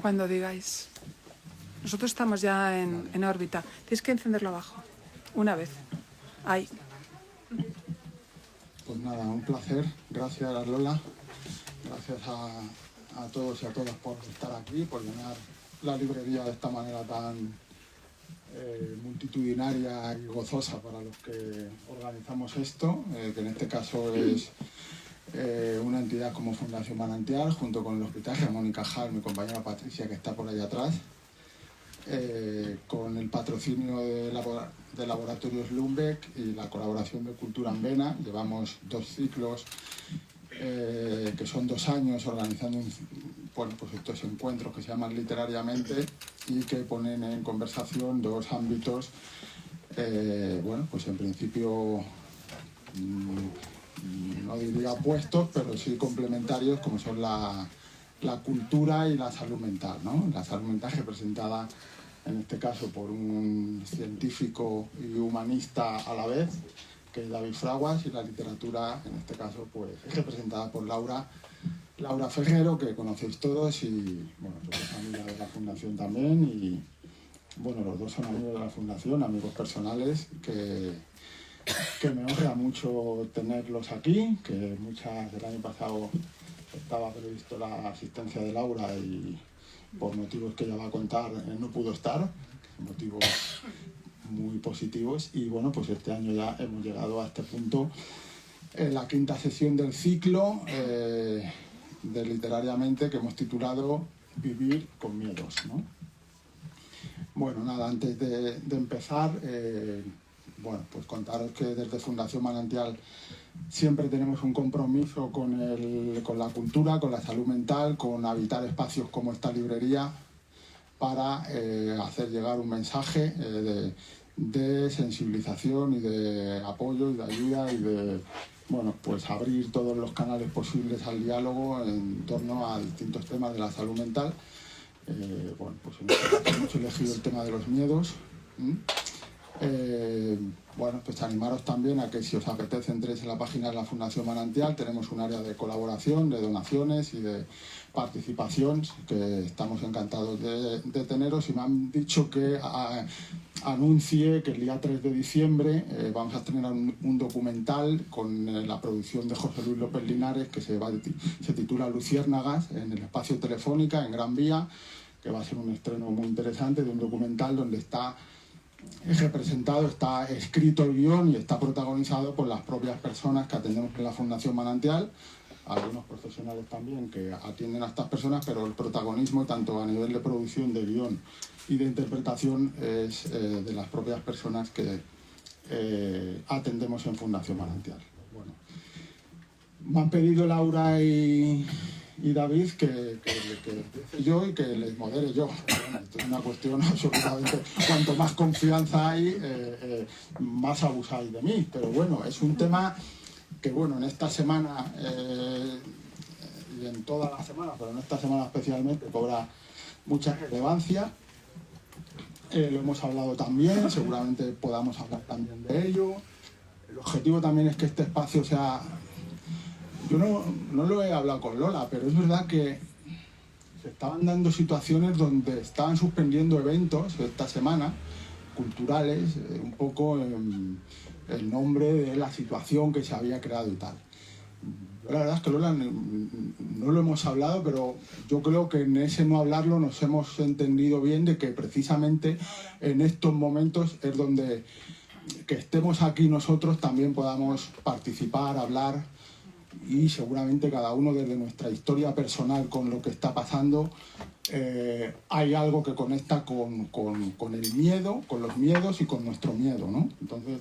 Cuando digáis. Nosotros estamos ya en órbita. Tienes que encenderlo abajo. Una vez. Ahí. Pues nada, un placer. Gracias, Lola. Gracias a todos y a todas por estar aquí, por llenar la librería de esta manera tan multitudinaria y gozosa para los que organizamos esto, que en este caso es una entidad como Fundación Manantial, junto con el Hospitaje, Mónica Hall, mi compañera Patricia, que está por ahí atrás, con el patrocinio de Laboratorios Lundbeck y la colaboración de Cultura en Vena. Llevamos 2 ciclos, que son 2 años organizando pues estos encuentros que se llaman Literariamente y que ponen en conversación 2 ámbitos, pues en principio no diría opuestos, pero sí complementarios, como son la cultura y la salud mental, ¿no? La salud mental representada en este caso por un científico y humanista a la vez, que es David Fraguas, y la literatura, en este caso, pues es representada por Laura Ferrero, que conocéis todos, y bueno, somos amiga de la Fundación también, y bueno, los dos son amigos de la Fundación, amigos personales, que me honra mucho tenerlos aquí, que del año pasado estaba previsto la asistencia de Laura y por motivos que ella va a contar no pudo estar, motivos muy positivos, y bueno, pues este año ya hemos llegado a este punto, en la 5ª sesión del ciclo de Literariamente, que hemos titulado Vivir con miedos, ¿no? Bueno, nada, antes de empezar, pues contaros que desde Fundación Manantial siempre tenemos un compromiso con la cultura, con la salud mental, con habitar espacios como esta librería para hacer llegar un mensaje de sensibilización y de apoyo y de ayuda y de pues abrir todos los canales posibles al diálogo en torno a distintos temas de la salud mental. Pues en este caso hemos elegido el tema de los miedos. Pues animaros también a que, si os apetece, entréis en la página de la Fundación Manantial. Tenemos un área de colaboración, de donaciones y de participación, que estamos encantados de teneros, y me han dicho que anuncie que el día 3 de diciembre vamos a estrenar un documental con la producción de José Luis López Linares, que se titula Luciérnagas, en el Espacio Telefónica, en Gran Vía, que va a ser un estreno muy interesante de un documental donde está representado, está escrito el guión y está protagonizado por las propias personas que atendemos en la Fundación Manantial, algunos profesionales también que atienden a estas personas, pero el protagonismo, tanto a nivel de producción, de guión y de interpretación, es de las propias personas que atendemos en Fundación Manantial. Bueno, me han pedido Laura y David que empiece yo y que les modere yo. Bueno, esto es una cuestión absolutamente, cuanto más confianza hay, más abusáis de mí, pero bueno, es un tema que en esta semana y en todas las semanas, pero en esta semana especialmente, cobra mucha relevancia. Lo hemos hablado también, seguramente podamos hablar también de ello. El objetivo también es que este espacio sea... Yo no lo he hablado con Lola, pero es verdad que se estaban dando situaciones donde estaban suspendiendo eventos esta semana, culturales, un poco en nombre de la situación que se había creado y tal. La verdad es que Lola, no lo hemos hablado, pero yo creo que en ese no hablarlo nos hemos entendido bien, de que precisamente en estos momentos es donde que estemos aquí nosotros también podamos participar, hablar, y seguramente cada uno desde nuestra historia personal con lo que está pasando, hay algo que conecta con el miedo, con los miedos y con nuestro miedo, ¿no? Entonces,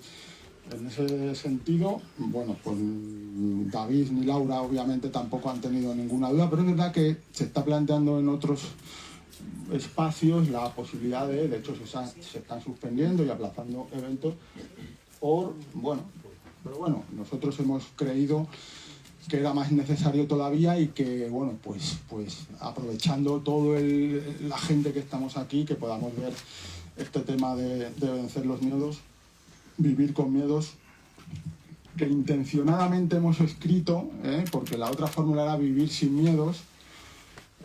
en ese sentido, pues David ni Laura obviamente tampoco han tenido ninguna duda, pero es verdad que se está planteando en otros espacios la posibilidad de hecho se están suspendiendo y aplazando eventos pero nosotros hemos creído que era más necesario todavía, y que pues aprovechando la gente que estamos aquí, que podamos ver este tema de vencer los miedos, vivir con miedos, que intencionadamente hemos escrito, porque la otra fórmula era vivir sin miedos,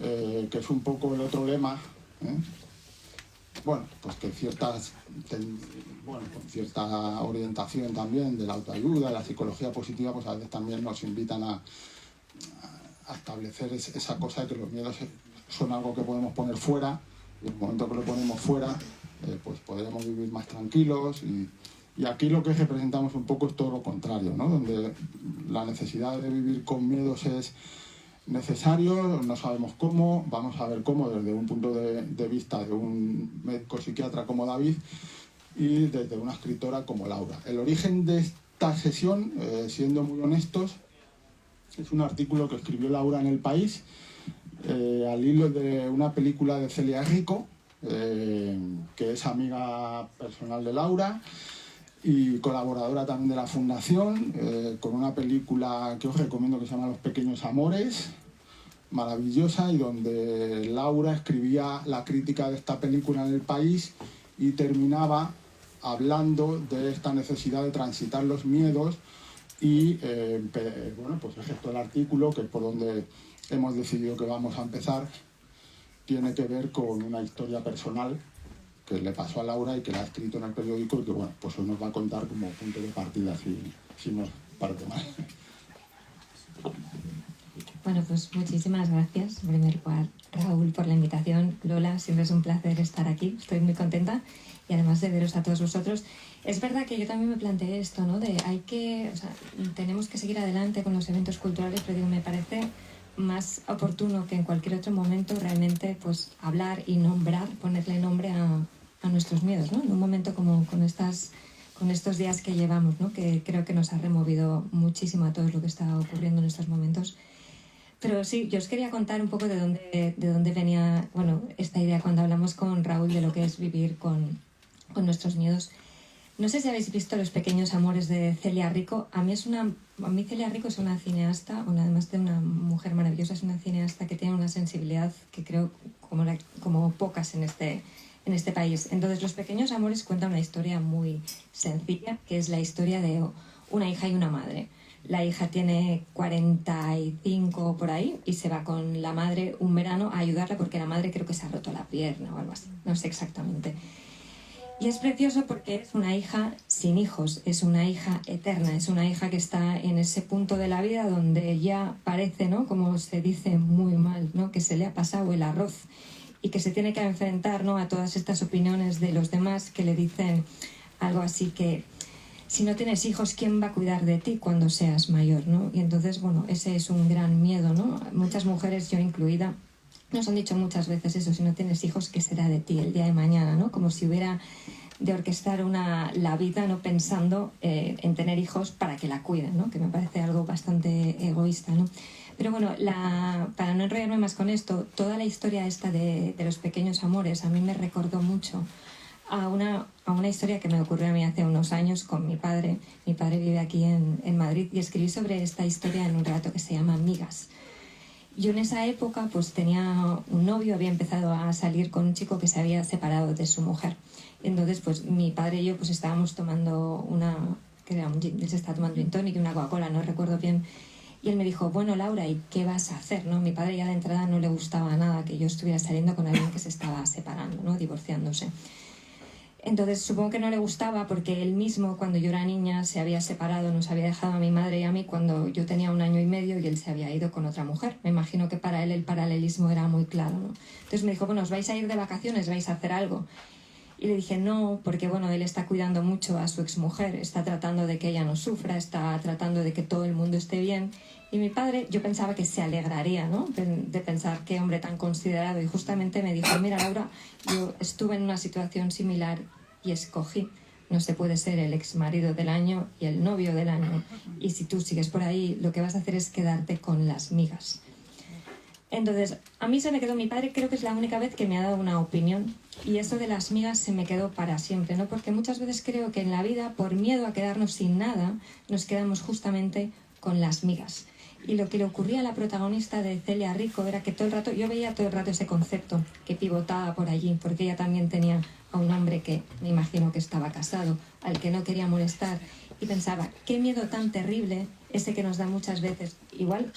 que es un poco el otro lema, bueno, pues que con cierta orientación también de la autoayuda, la psicología positiva, pues a veces también nos invitan a establecer esa cosa de que los miedos son algo que podemos poner fuera, y en el momento que lo ponemos fuera, pues podremos vivir más tranquilos. Y aquí lo que representamos un poco es todo lo contrario, ¿no? Donde la necesidad de vivir con miedos es necesario, no sabemos cómo, vamos a ver cómo desde un punto de vista de un médico psiquiatra como David y desde una escritora como Laura. El origen de esta sesión, siendo muy honestos, es un artículo que escribió Laura en El País, al hilo de una película de Celia Rico, que es amiga personal de Laura y colaboradora también de la Fundación, con una película que os recomiendo que se llama Los Pequeños Amores, maravillosa, y donde Laura escribía la crítica de esta película en El País y terminaba hablando de esta necesidad de transitar los miedos y, bueno, pues el gesto del artículo, que es por donde hemos decidido que vamos a empezar, tiene que ver con una historia personal que le pasó a Laura y que la ha escrito en el periódico y que, bueno, pues hoy nos va a contar como punto de partida, si nos parece mal. Bueno, pues muchísimas gracias, en primer lugar, Raúl, por la invitación. Lola, siempre es un placer estar aquí, estoy muy contenta y además de veros a todos vosotros. Es verdad que yo también me planteé esto, ¿no? Tenemos que seguir adelante con los eventos culturales, pero digo, me parece más oportuno que en cualquier otro momento realmente pues hablar y nombrar, ponerle nombre a nuestros miedos, ¿no? En un momento como con estos días que llevamos, ¿no? Que creo que nos ha removido muchísimo a todo lo que está ocurriendo en estos momentos. Pero sí, yo os quería contar un poco de dónde venía, bueno, esta idea cuando hablamos con Raúl de lo que es vivir con nuestros miedos. No sé si habéis visto Los Pequeños Amores de Celia Rico. A mí Celia Rico es una cineasta, además de una mujer maravillosa, es una cineasta que tiene una sensibilidad que creo como pocas en este país. Entonces, Los Pequeños Amores cuenta una historia muy sencilla, que es la historia de una hija y una madre. La hija tiene 45 por ahí y se va con la madre un verano a ayudarla porque la madre creo que se ha roto la pierna o algo así, no sé exactamente. Y es precioso porque es una hija sin hijos, es una hija eterna, es una hija que está en ese punto de la vida donde ya parece, ¿no? Como se dice muy mal, ¿no? Que se le ha pasado el arroz y que se tiene que enfrentar, ¿no? A todas estas opiniones de los demás que le dicen algo así que si no tienes hijos, ¿quién va a cuidar de ti cuando seas mayor, ¿no? Y entonces, bueno, ese es un gran miedo, ¿no? Muchas mujeres, yo incluida, nos han dicho muchas veces eso, si no tienes hijos, ¿qué será de ti el día de mañana, ¿no? Como si hubiera de orquestar la vida, ¿no? Pensando en tener hijos para que la cuiden, ¿no? Que me parece algo bastante egoísta, ¿no? Pero bueno, para no enrollarme más con esto, toda la historia esta de Los Pequeños Amores a mí me recordó mucho a una historia que me ocurrió a mí hace unos años con mi padre. Mi padre vive aquí en Madrid y escribí sobre esta historia en un relato que se llama Migas. Yo en esa época pues tenía un novio, había empezado a salir con un chico que se había separado de su mujer. Entonces pues mi padre y yo pues estábamos tomando él se estaba tomando un tonic y una Coca-Cola, no recuerdo bien. Y él me dijo, bueno Laura, ¿y qué vas a hacer? ¿No? Mi padre ya de entrada no le gustaba nada que yo estuviera saliendo con alguien que se estaba separando, ¿no? Divorciándose. Entonces supongo que no le gustaba porque él mismo cuando yo era niña se había separado, nos había dejado a mi madre y a mí cuando yo tenía 1 año y medio y él se había ido con otra mujer. Me imagino que para él el paralelismo era muy claro, ¿no? Entonces me dijo, bueno, ¿os vais a ir de vacaciones? ¿Vais a hacer algo? Y le dije no, porque bueno, él está cuidando mucho a su exmujer, está tratando de que ella no sufra, está tratando de que todo el mundo esté bien. Y mi padre, yo pensaba que se alegraría, ¿no? De pensar qué hombre tan considerado. Y justamente me dijo, mira Laura, yo estuve en una situación similar y escogí. No se puede ser el exmarido del año y el novio del año. Y si tú sigues por ahí, lo que vas a hacer es quedarte con las migas. Entonces, a mí se me quedó, mi padre creo que es la única vez que me ha dado una opinión. Y eso de las migas se me quedó para siempre, ¿no? Porque muchas veces creo que en la vida, por miedo a quedarnos sin nada, nos quedamos justamente con las migas. Y lo que le ocurría a la protagonista de Celia Rico era que todo el rato, yo veía todo el rato ese concepto que pivotaba por allí, porque ella también tenía a un hombre que me imagino que estaba casado, al que no quería molestar, y pensaba, qué miedo tan terrible ese que nos da muchas veces, igual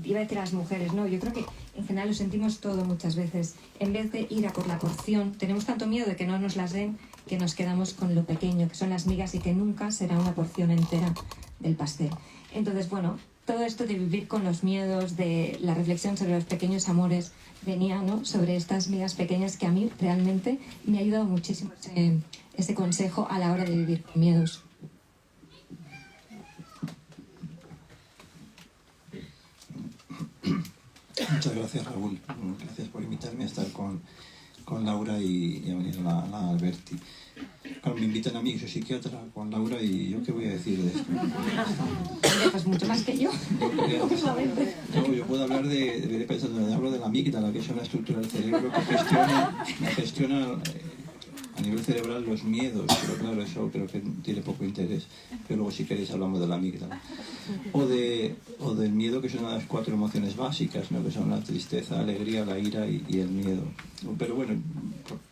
iba a decir a las mujeres, no, yo creo que en general lo sentimos todo muchas veces. En vez de ir a por la porción, tenemos tanto miedo de que no nos las den que nos quedamos con lo pequeño, que son las migas y que nunca será una porción entera del pastel. Entonces, bueno, todo esto de vivir con los miedos, de la reflexión sobre los pequeños amores, venía, ¿no?, sobre estas migas pequeñas, que a mí realmente me ha ayudado muchísimo ese consejo a la hora de vivir con miedos. Muchas gracias, Raúl. Gracias por invitarme a estar con Laura y a venir a la Alberti. Claro, me invitan a mí, que soy psiquiatra, con Laura, y ¿yo qué voy a decir de esto? Pues mucho más que yo. Yo puedo hablar hablo de la amígdala, que es una estructura del cerebro que gestiona a nivel cerebral los miedos, pero claro, eso creo que tiene poco interés. Pero luego, si queréis, hablamos de la amígdala. O del miedo, que son una de las 4 emociones básicas, ¿no?, que son la tristeza, la alegría, la ira y el miedo. Pero bueno,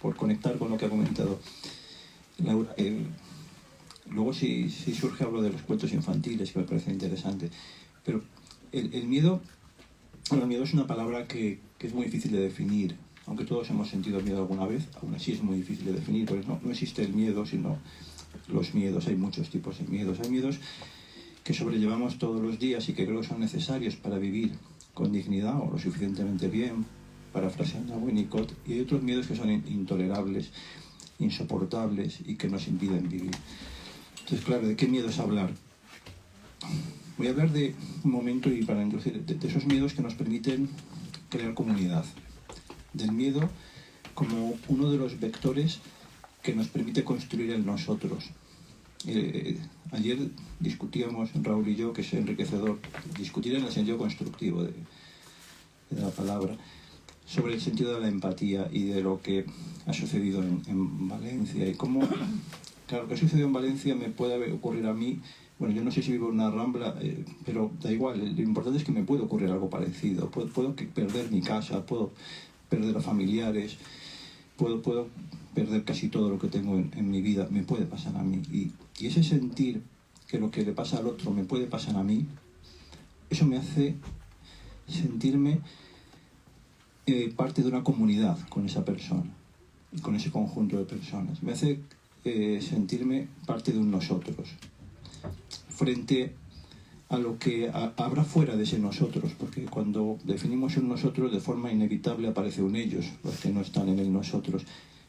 por conectar con lo que ha comentado Laura, luego si surge hablo de los cuentos infantiles, que me parece interesante. Pero el miedo es una palabra que es muy difícil de definir. Aunque todos hemos sentido miedo alguna vez, aún así es muy difícil de definir, porque no existe el miedo, sino los miedos. Hay muchos tipos de miedos. Hay miedos que sobrellevamos todos los días y que creo que son necesarios para vivir con dignidad o lo suficientemente bien, parafraseando a Winnicott, y hay otros miedos que son intolerables, insoportables y que nos impiden vivir. Entonces, claro, ¿de qué miedos hablar? Voy a hablar de un momento, y para introducir, de esos miedos que nos permiten crear comunidad. Del miedo como uno de los vectores que nos permite construir el nosotros. Ayer discutíamos, Raúl y yo, que es enriquecedor, discutir en el sentido constructivo de la palabra, sobre el sentido de la empatía y de lo que ha sucedido en Valencia, y cómo, claro, lo que ha sucedido en Valencia me puede ocurrir a mí. Bueno, yo no sé si vivo en una rambla, pero da igual, lo importante es que me puede ocurrir algo parecido. Puedo perder mi casa, puedo perder a familiares, puedo perder casi todo lo que tengo en mi vida, me puede pasar a mí. Y ese sentir que lo que le pasa al otro me puede pasar a mí, eso me hace sentirme parte de una comunidad con esa persona y con ese conjunto de personas. Me hace sentirme parte de un nosotros, frente a lo que habrá fuera de ese nosotros, porque cuando definimos un nosotros, de forma inevitable aparece un ellos, los que no están en el nosotros.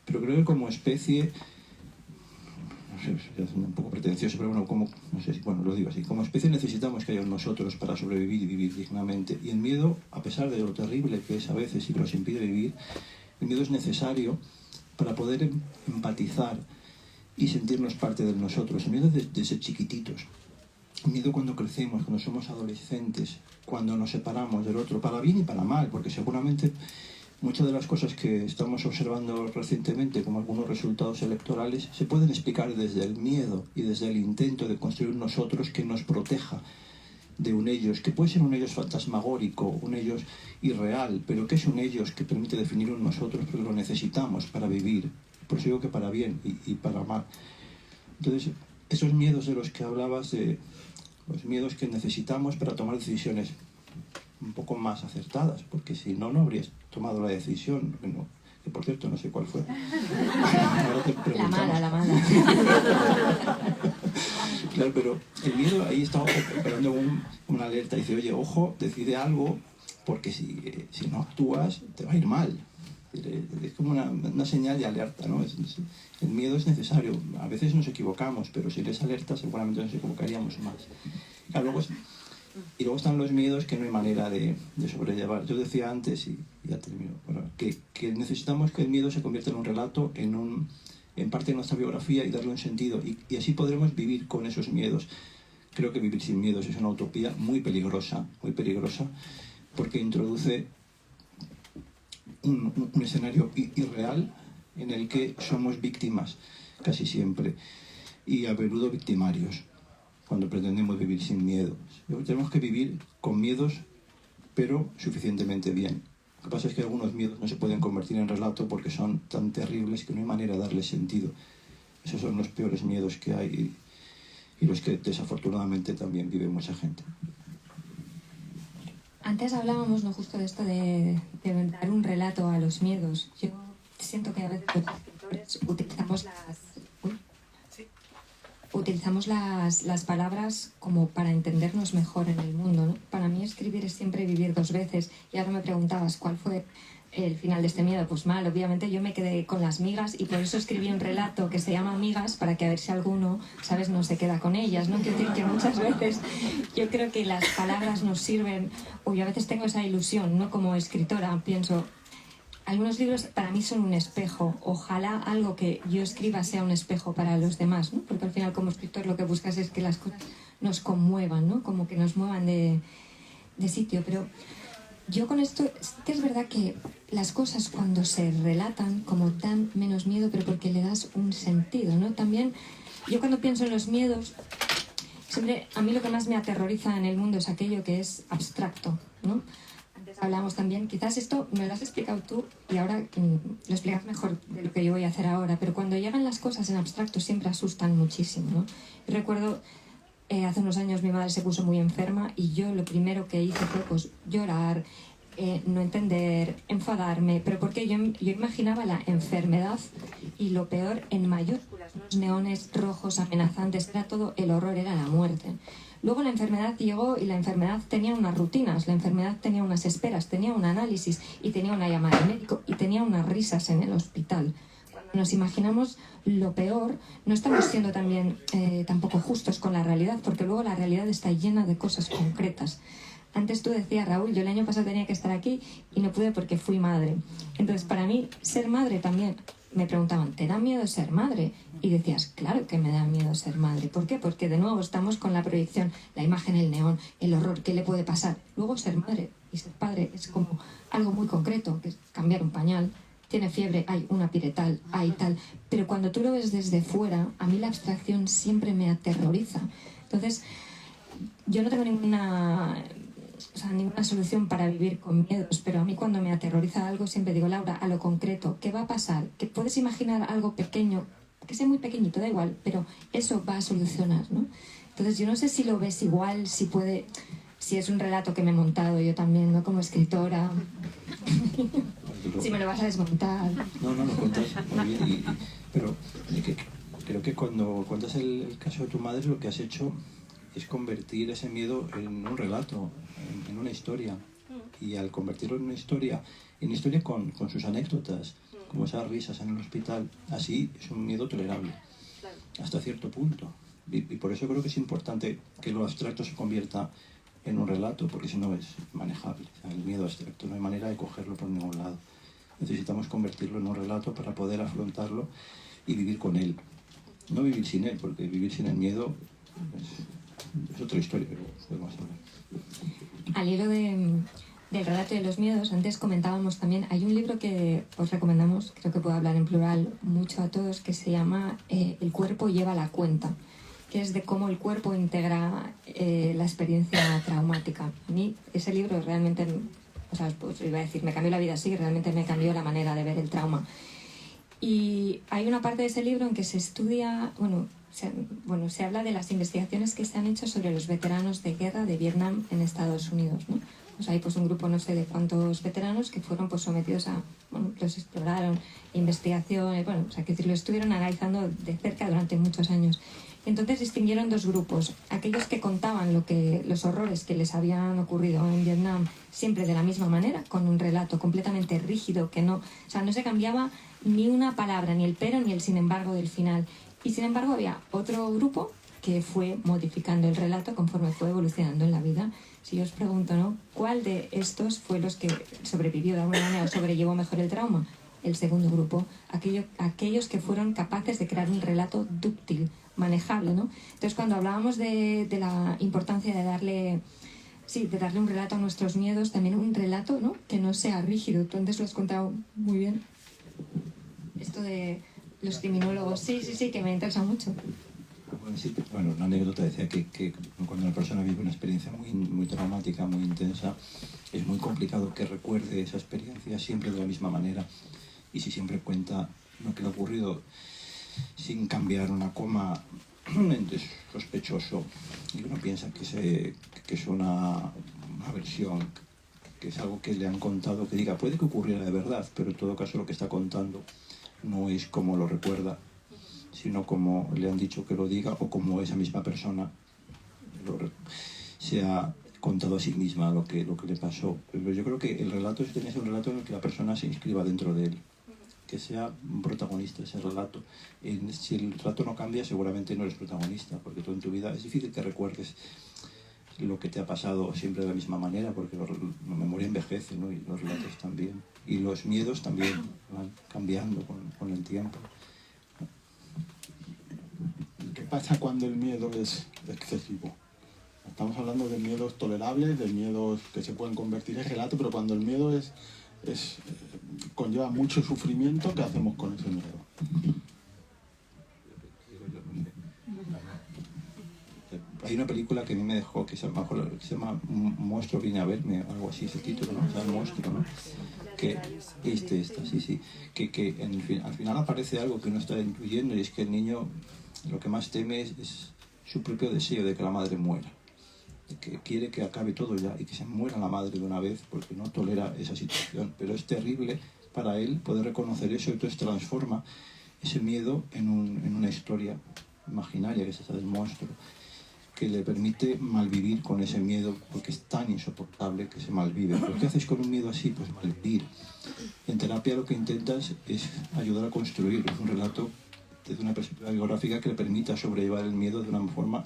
Pero creo que como especie, no sé, es un poco pretencioso, pero bueno, lo digo así, como especie necesitamos que haya un nosotros para sobrevivir y vivir dignamente. Y el miedo, a pesar de lo terrible que es a veces y que nos impide vivir, el miedo es necesario para poder empatizar y sentirnos parte del nosotros. El miedo de ser chiquititos. El miedo cuando crecemos, cuando somos adolescentes, cuando nos separamos del otro, para bien y para mal, porque seguramente muchas de las cosas que estamos observando recientemente, como algunos resultados electorales, se pueden explicar desde el miedo y desde el intento de construir un nosotros que nos proteja de un ellos, que puede ser un ellos fantasmagórico, un ellos irreal, pero que es un ellos que permite definir un nosotros, porque lo necesitamos para vivir. Por eso digo que para bien y para mal. Entonces, esos miedos de los que hablabas, los miedos que necesitamos para tomar decisiones un poco más acertadas, porque si no, no habrías tomado la decisión, que por cierto no sé cuál fue. Ahora te la mala. Claro, pero el miedo, ahí estaba esperando una alerta, dice, oye, ojo, decide algo, porque si no actúas, te va a ir mal. Es como una señal de alerta, ¿no? El miedo es necesario. A veces nos equivocamos, pero si eres alerta seguramente nos equivocaríamos más. Claro, luego están los miedos que no hay manera de sobrellevar. Yo decía antes, y ya termino, que necesitamos que el miedo se convierta en un relato, en parte de nuestra biografía, y darle un sentido. Y así podremos vivir con esos miedos. Creo que vivir sin miedos es una utopía muy peligrosa, porque introduce un escenario irreal en el que somos víctimas casi siempre, y a menudo victimarios, cuando pretendemos vivir sin miedo. Tenemos que vivir con miedos, pero suficientemente bien. Lo que pasa es que algunos miedos no se pueden convertir en relato porque son tan terribles que no hay manera de darles sentido. Esos son los peores miedos que hay y los que desafortunadamente también vive mucha gente. Antes hablábamos, ¿no?, justo de esto de dar un relato a los miedos. Yo siento que a veces los escritores utilizamos las palabras como para entendernos mejor en el mundo, ¿no? Para mí escribir es siempre vivir dos veces. Y ahora me preguntabas cuál fue el final de este miedo. Pues mal, obviamente yo me quedé con las migas y por eso escribí un relato que se llama Migas, para que a ver si alguno, ¿sabes?, no se queda con ellas, ¿no? Quiero decir que muchas veces yo creo que las palabras nos sirven, o yo a veces tengo esa ilusión, ¿no? Como escritora pienso, algunos libros para mí son un espejo. Ojalá algo que yo escriba sea un espejo para los demás, ¿no? Porque al final como escritor lo que buscas es que las cosas nos conmuevan, ¿no? Como que nos muevan de sitio. Pero yo con esto, sí que es verdad que las cosas cuando se relatan como dan menos miedo, pero porque le das un sentido, ¿no? También yo cuando pienso en los miedos, siempre a mí lo que más me aterroriza en el mundo es aquello que es abstracto, ¿no? Hablamos también, quizás esto me lo has explicado tú y ahora lo explicas mejor de lo que yo voy a hacer ahora, pero cuando llegan las cosas en abstracto siempre asustan muchísimo, ¿no? Yo recuerdo, hace unos años mi madre se puso muy enferma y yo lo primero que hice fue pues llorar, no entender, enfadarme, pero porque yo imaginaba la enfermedad y lo peor en mayúsculas, los neones rojos amenazantes, era todo el horror, era la muerte. Luego la enfermedad llegó y la enfermedad tenía unas rutinas, la enfermedad tenía unas esperas, tenía un análisis y tenía una llamada al médico y tenía unas risas en el hospital. Cuando nos imaginamos lo peor, no estamos siendo también tampoco justos con la realidad, porque luego la realidad está llena de cosas concretas. Antes tú decías, Raúl, yo el año pasado tenía que estar aquí y no pude porque fui madre. Entonces, para mí, ser madre también, me preguntaban, ¿te da miedo ser madre? Y decías, claro que me da miedo ser madre. ¿Por qué? Porque de nuevo estamos con la proyección, la imagen, el neón, el horror, ¿qué le puede pasar? Luego ser madre y ser padre es como algo muy concreto, que es cambiar un pañal. Tiene fiebre, hay una piretal, hay tal. Pero cuando tú lo ves desde fuera, a mí la abstracción siempre me aterroriza. Entonces, yo no tengo ninguna solución para vivir con miedos, pero a mí cuando me aterroriza algo siempre digo, Laura, a lo concreto, ¿qué va a pasar? Que puedes imaginar algo pequeño, que sea muy pequeñito, da igual, pero eso va a solucionar, ¿no? Entonces yo no sé si lo ves igual, si es un relato que me he montado yo también, ¿no? Como escritora. Si me lo vas a desmontar. No, lo cuentas muy bien, pero creo que cuando cuentas el caso de tu madre, lo que has hecho es convertir ese miedo en un relato, en una historia. Y al convertirlo en una historia con sus anécdotas, como esas risas en el hospital, así es un miedo tolerable, hasta cierto punto. Y por eso creo que es importante que lo abstracto se convierta en un relato, porque si no es manejable. O sea, el miedo abstracto no hay manera de cogerlo por ningún lado. Necesitamos convertirlo en un relato para poder afrontarlo y vivir con él. No vivir sin él, porque vivir sin el miedo es otra historia, pero podemos hablar. Al hilo del relato de los miedos, antes comentábamos también, hay un libro que os recomendamos, creo que puedo hablar en plural mucho a todos, que se llama El cuerpo lleva la cuenta, que es de cómo el cuerpo integra la experiencia traumática. A mí ese libro realmente, pues iba a decir, me cambió la vida, sí, realmente me cambió la manera de ver el trauma. Y hay una parte de ese libro en que se estudia, se habla de las investigaciones que se han hecho sobre los veteranos de guerra de Vietnam en Estados Unidos, ¿no? Pues hay pues un grupo no sé de cuántos veteranos que fueron pues sometidos a, los exploraron, investigaciones, que lo estuvieron analizando de cerca durante muchos años. Entonces distinguieron dos grupos, aquellos que contaban los horrores que les habían ocurrido en Vietnam siempre de la misma manera, con un relato completamente rígido, que no se cambiaba ni una palabra, ni el pero ni el sin embargo del final. Y sin embargo había otro grupo que fue modificando el relato conforme fue evolucionando en la vida. Si yo os pregunto, ¿no?, ¿cuál de estos fue los que sobrevivió de alguna manera o sobrellevó mejor el trauma? El segundo grupo, aquellos que fueron capaces de crear un relato dúctil, manejable, ¿no? Entonces, cuando hablábamos de la importancia de darle un relato a nuestros miedos, también un relato, ¿no?, que no sea rígido. Tú antes lo has contado muy bien. Esto de los criminólogos, sí, que me interesa mucho. Bueno, una anécdota decía que cuando una persona vive una experiencia muy, muy traumática, muy intensa, es muy complicado que recuerde esa experiencia siempre de la misma manera. Y si siempre cuenta lo que le ha ocurrido sin cambiar una coma, es sospechoso. Y uno piensa que es una versión que es algo que le han contado, que diga, puede que ocurriera de verdad, pero en todo caso lo que está contando no es como lo recuerda, sino como le han dicho que lo diga o como esa misma persona se ha contado a sí misma lo que le pasó. Pero yo creo que el relato tiene que ser un relato en el que la persona se inscriba dentro de él, que sea un protagonista ese relato. Si el relato no cambia, seguramente no eres protagonista, porque tú en tu vida es difícil que recuerdes lo que te ha pasado siempre de la misma manera, porque la memoria envejece, ¿no? Y los relatos también. Y los miedos también van cambiando con el tiempo. ¿Qué pasa cuando el miedo es excesivo? Estamos hablando de miedos tolerables, de miedos que se pueden convertir en relato, pero cuando el miedo conlleva mucho sufrimiento, ¿qué hacemos con ese miedo? Hay una película que a mí me dejó, que se llama Un monstruo viene a verme, algo así, ese título, ¿no? O sea, el monstruo, ¿no? Que sí. Que al final aparece algo que uno está intuyendo, y es que el niño lo que más teme es su propio deseo de que la madre muera. Que quiere que acabe todo ya y que se muera la madre de una vez porque no tolera esa situación. Pero es terrible para él poder reconocer eso, y entonces transforma ese miedo en una historia imaginaria, que es esa del monstruo, que le permite malvivir con ese miedo, porque es tan insoportable que se malvive. ¿Pero qué haces con un miedo así? Pues malvivir. En terapia lo que intentas es ayudar a construir un relato desde una perspectiva biográfica que le permita sobrellevar el miedo de una forma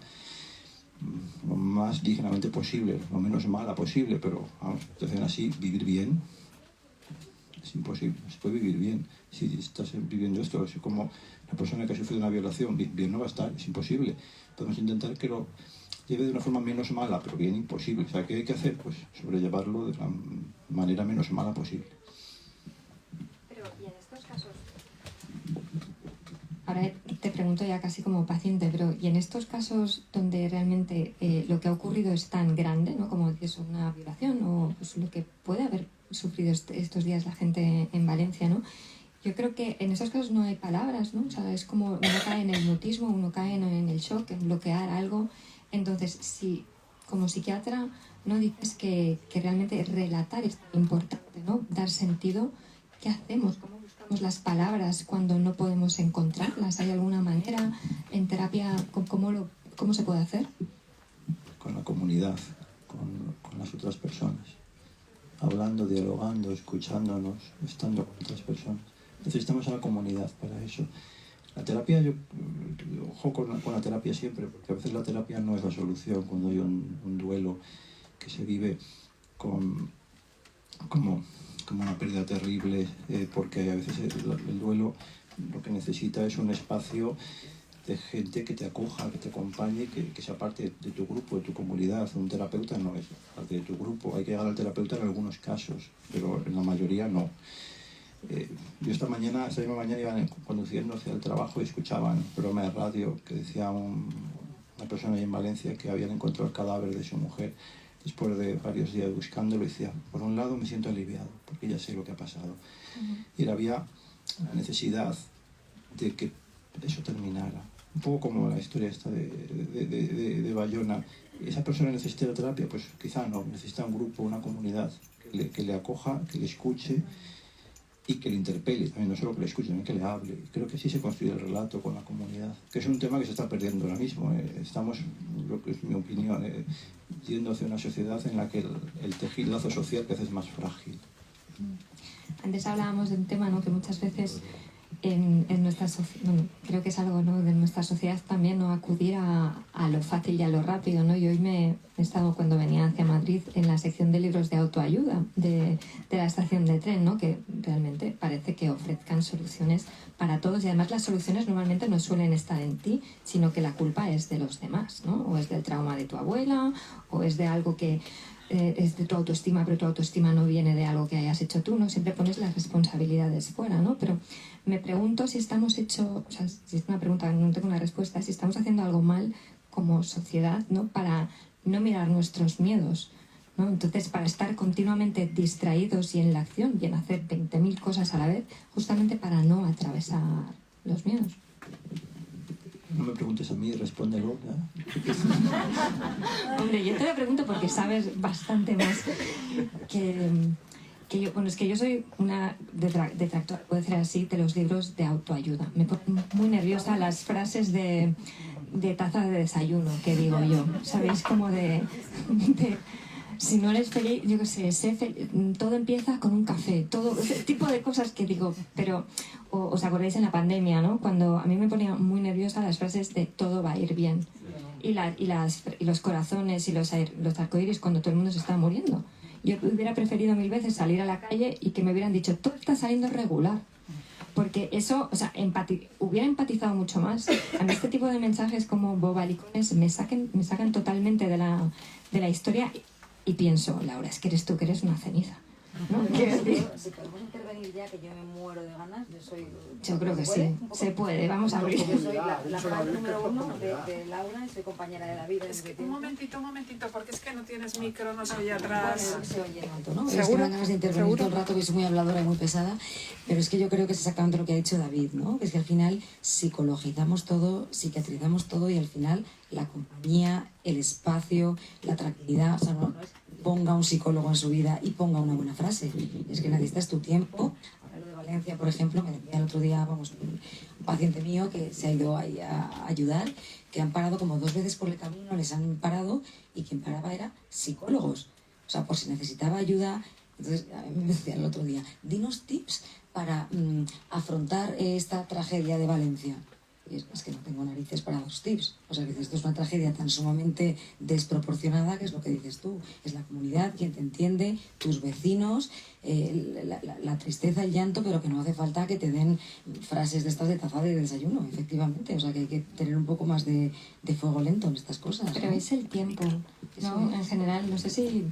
lo más dignamente posible, lo menos mala posible, pero vamos, situación así, vivir bien es imposible, no se puede vivir bien. Si estás viviendo esto, es como una persona que ha sufrido una violación, bien no va a estar, es imposible. Podemos intentar que lo lleve de una forma menos mala, pero bien imposible. O sea, ¿qué hay que hacer? Pues sobrellevarlo de la manera menos mala posible. Pero, ¿y en estos casos? Ahora te pregunto ya casi como paciente, pero ¿y en estos casos donde realmente lo que ha ocurrido es tan grande, ¿no? Como es una violación o pues, lo que puede haber sufrido estos días la gente en Valencia, ¿no? Yo creo que en esos casos no hay palabras, ¿no? O sea, es como uno cae en el mutismo, uno cae en el shock, en bloquear algo. Entonces, si como psiquiatra no dices que realmente relatar es importante, ¿no? Dar sentido, ¿qué hacemos? ¿Cómo buscamos las palabras cuando no podemos encontrarlas? ¿Hay alguna manera en terapia? ¿Cómo se puede hacer? Con la comunidad, con las otras personas, hablando, dialogando, escuchándonos, estando con otras personas. Necesitamos a la comunidad para eso. La terapia, yo ojo con la terapia siempre, porque a veces la terapia no es la solución cuando hay un duelo que se vive como una pérdida terrible, porque a veces el duelo lo que necesita es un espacio de gente que te acoja, que te acompañe, que sea parte de tu grupo, de tu comunidad. Un terapeuta no es parte de tu grupo. Hay que llegar al terapeuta en algunos casos, pero en la mayoría no. Yo esta misma mañana iba conduciendo hacia el trabajo y escuchaba un programa de radio que decía una persona ahí en Valencia que habían encontrado el cadáver de su mujer después de varios días buscándolo, y decía, por un lado me siento aliviado porque ya sé lo que ha pasado. Y había la necesidad de que eso terminara. Un poco como la historia esta de Bayona. ¿Esa persona necesita la terapia? Pues quizá no, necesita un grupo, una comunidad que le acoja, que le escuche y que le interpele, también no solo que le escuche, también que le hable. Creo que así se construye el relato con la comunidad, que es un tema que se está perdiendo ahora mismo. Estamos, lo que es mi opinión, yendo hacia una sociedad en la que el tejido lazo social cada vez es más frágil. Antes hablábamos de un tema, ¿no? Que muchas veces en nuestra sociedad, bueno, creo que es algo, ¿no? De nuestra sociedad también, ¿no? Acudir a lo fácil y a lo rápido, ¿no? Y hoy me he estado, cuando venía hacia Madrid, en la sección de libros de autoayuda de la estación de tren, ¿no? Que realmente parece que ofrezcan soluciones para todos, y además las soluciones normalmente no suelen estar en ti, sino que la culpa es de los demás, ¿no? O es del trauma de tu abuela, o es de algo que es de tu autoestima, pero tu autoestima no viene de algo que hayas hecho tú, ¿no? Siempre pones las responsabilidades fuera, ¿no? Pero me pregunto si estamos o sea, si es una pregunta, no tengo una respuesta, si estamos haciendo algo mal como sociedad, ¿no? Para no mirar nuestros miedos, ¿no? Entonces, para estar continuamente distraídos y en la acción y en hacer 20.000 cosas a la vez, justamente para no atravesar los miedos. No me preguntes a mí, respóndelo. Hombre, yo te lo pregunto porque sabes bastante más que yo. Bueno, es que yo soy una detractora, puedo decir así, de los libros de autoayuda. Me pone muy nerviosa las frases de taza de desayuno, que digo yo. ¿Sabéis? Como de si no eres feliz, yo qué sé, todo empieza con un café, todo ese tipo de cosas que digo, pero os acordáis en la pandemia, ¿no? Cuando a mí me ponía muy nerviosa las frases de todo va a ir bien y los corazones y los arcoíris cuando todo el mundo se estaba muriendo. Yo hubiera preferido 1000 veces salir a la calle y que me hubieran dicho todo está saliendo regular, porque eso, o sea, hubiera empatizado mucho más. A mí este tipo de mensajes como bobalicones me sacan totalmente de la historia. Y pienso, Laura, es que eres tú, que eres una ceniza, ¿no? Si podemos intervenir ya, que yo me muero de ganas, yo creo que sí, se puede, vamos a abrir. Yo soy la fan número 1 de Laura y soy compañera de David. Es que, un momentito, porque es que no tienes micro, no se oye atrás. Bueno, se oye tanto, ¿no? Es que me dan ganas de intervenir todo el rato, que soy muy habladora y muy pesada, pero es que yo creo que es exactamente lo que ha dicho David, ¿no? Es que al final psicologizamos todo, psiquiatrizamos todo y al final la compañía, el espacio, la tranquilidad, o sea, no, ponga un psicólogo en su vida y ponga una buena frase. Es que necesitas tu tiempo. Hablar de Valencia, por ejemplo, me decía el otro día, vamos, un paciente mío que se ha ido ahí a ayudar, que han parado como 2 veces por el camino, les han parado y quien paraba era psicólogos. O sea, por si necesitaba ayuda. Entonces, a mí me decía el otro día, dinos tips para afrontar esta tragedia de Valencia. Y es que no tengo narices para 2 tips. O sea, que esto es una tragedia tan sumamente desproporcionada, que es lo que dices tú. Es la comunidad quien te entiende, tus vecinos, la tristeza, el llanto, pero que no hace falta que te den frases de estas de taza de desayuno, efectivamente. O sea, que hay que tener un poco más de fuego lento en estas cosas, Pero ¿no? es el tiempo, ¿no? En general, no sé si...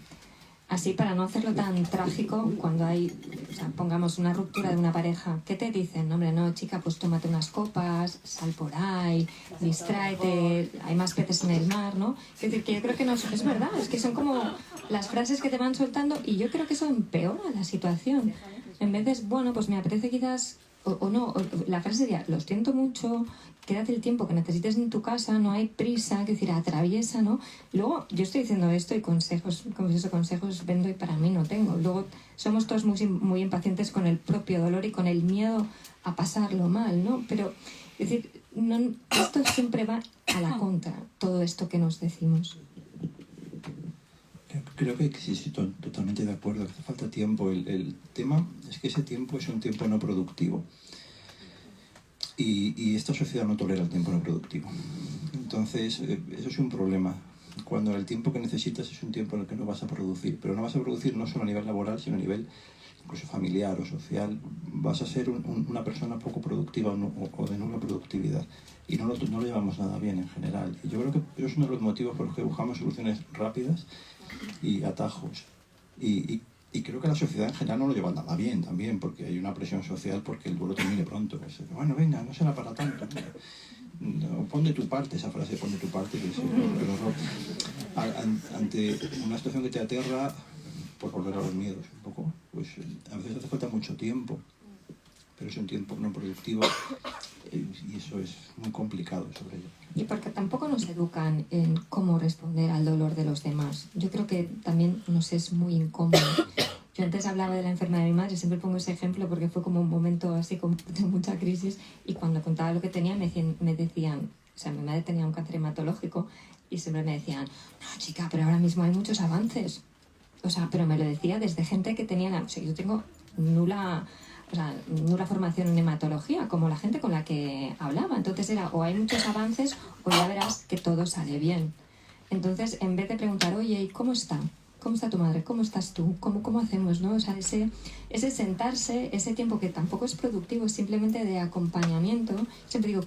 Así, para no hacerlo tan trágico, cuando hay, o sea, pongamos una ruptura de una pareja, ¿qué te dicen? Hombre, no, chica, pues tómate unas copas, sal por ahí, distráete, hay más peces en el mar, ¿no? Es decir, que yo creo que no es verdad, es que son como las frases que te van soltando y yo creo que eso empeora la situación. En vez de, bueno, pues me apetece quizás, o no, la frase sería, lo siento mucho, quédate el tiempo que necesites en tu casa, no hay prisa, que decir, atraviesa, ¿no? Luego, yo estoy diciendo esto y consejos vendo y para mí no tengo. Luego, somos todos muy impacientes con el propio dolor y con el miedo a pasarlo mal, ¿no? Pero, es decir, esto siempre va a la contra, todo esto que nos decimos. Creo que sí, estoy totalmente de acuerdo, que hace falta tiempo. El tema es que ese tiempo es un tiempo no productivo. Y esta sociedad no tolera el tiempo no productivo. Entonces, eso es un problema. Cuando el tiempo que necesitas es un tiempo en el que no vas a producir. Pero no vas a producir no solo a nivel laboral, sino a nivel incluso familiar o social. Vas a ser una persona poco productiva o de nula productividad. Y no lo llevamos nada bien en general. Y yo creo que eso es uno de los motivos por los que buscamos soluciones rápidas y atajos. Y creo que la sociedad en general no lo lleva nada bien también, porque hay una presión social porque el duelo termine pronto. Bueno, venga, no será para tanto. No, pon de tu parte, esa frase, pon de tu parte, que es el horror. Ante una situación que te aterra, por volver a los miedos un poco, pues a veces hace falta mucho tiempo, pero es un tiempo no productivo y eso es muy complicado sobre ello. Y porque tampoco nos educan en cómo responder al dolor de los demás. Yo creo que también nos es muy incómodo. Yo antes hablaba de la enfermedad de mi madre, siempre pongo ese ejemplo porque fue como un momento así de mucha crisis y cuando contaba lo que tenía me decían, o sea, mi madre tenía un cáncer hematológico y siempre me decían, no chica, pero ahora mismo hay muchos avances. O sea, pero me lo decía desde gente que tenía, o sea, yo tengo nula formación en hematología, como la gente con la que hablaba. Entonces era, o hay muchos avances, o ya verás que todo sale bien. Entonces, en vez de preguntar, oye, ¿y cómo está? ¿Cómo está tu madre? ¿Cómo estás tú? ¿Cómo hacemos? ¿No? O sea, ese sentarse, ese tiempo que tampoco es productivo, es simplemente de acompañamiento. Siempre digo,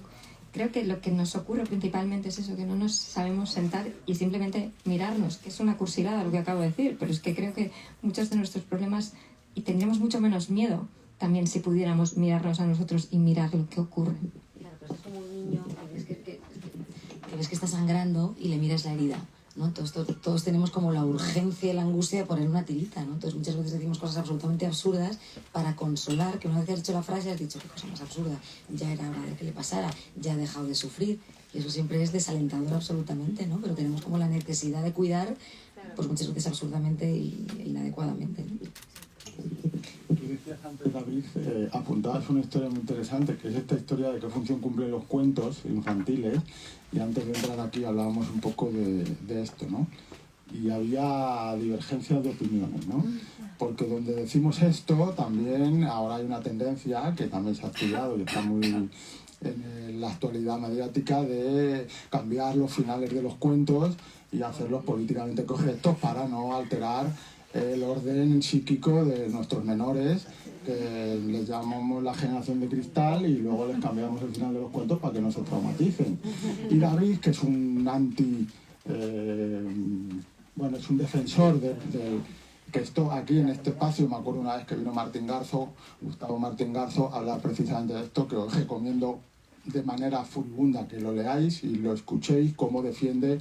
creo que lo que nos ocurre principalmente es eso, que no nos sabemos sentar y simplemente mirarnos, que es una cursilada lo que acabo de decir, pero es que creo que muchos de nuestros problemas, y tendríamos mucho menos miedo también si pudiéramos mirarnos a nosotros y mirar lo que ocurre. Claro, pero es como un niño que ves que está sangrando y le miras la herida, ¿no? Todos tenemos como la urgencia y la angustia de poner una tirita, ¿no? Entonces muchas veces decimos cosas absolutamente absurdas para consolar, que una vez que has dicho la frase has dicho, qué cosa más absurda, ya era hora de que le pasara, ya ha dejado de sufrir. Y eso siempre es desalentador absolutamente, ¿no? Pero tenemos como la necesidad de cuidar, pues muchas veces absurdamente e inadecuadamente, ¿no? Tú decías antes, David, apuntabas una historia muy interesante, que es esta historia de qué función cumplen los cuentos infantiles, y antes de entrar aquí hablábamos un poco de esto, ¿no? Y había divergencias de opiniones, ¿no? Porque donde decimos esto, también ahora hay una tendencia que también se ha estudiado y está muy en la actualidad mediática de cambiar los finales de los cuentos y hacerlos políticamente correctos para no alterar el orden psíquico de nuestros menores, que les llamamos la generación de cristal, y luego les cambiamos el final de los cuentos para que no se traumaticen. Y David, que es un bueno, es un defensor que esto aquí en este espacio, me acuerdo una vez que vino Gustavo Martín Garzo, a hablar precisamente de esto, que os recomiendo de manera furibunda que lo leáis y lo escuchéis, cómo defiende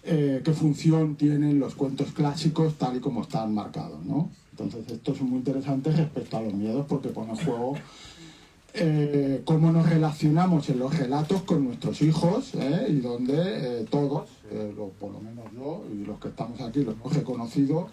qué función tienen los cuentos clásicos tal y como están marcados, ¿no? Entonces esto es muy interesante respecto a los miedos, porque pone en juego cómo nos relacionamos en los relatos con nuestros hijos, y donde todos, por lo menos yo y los que estamos aquí lo hemos reconocido,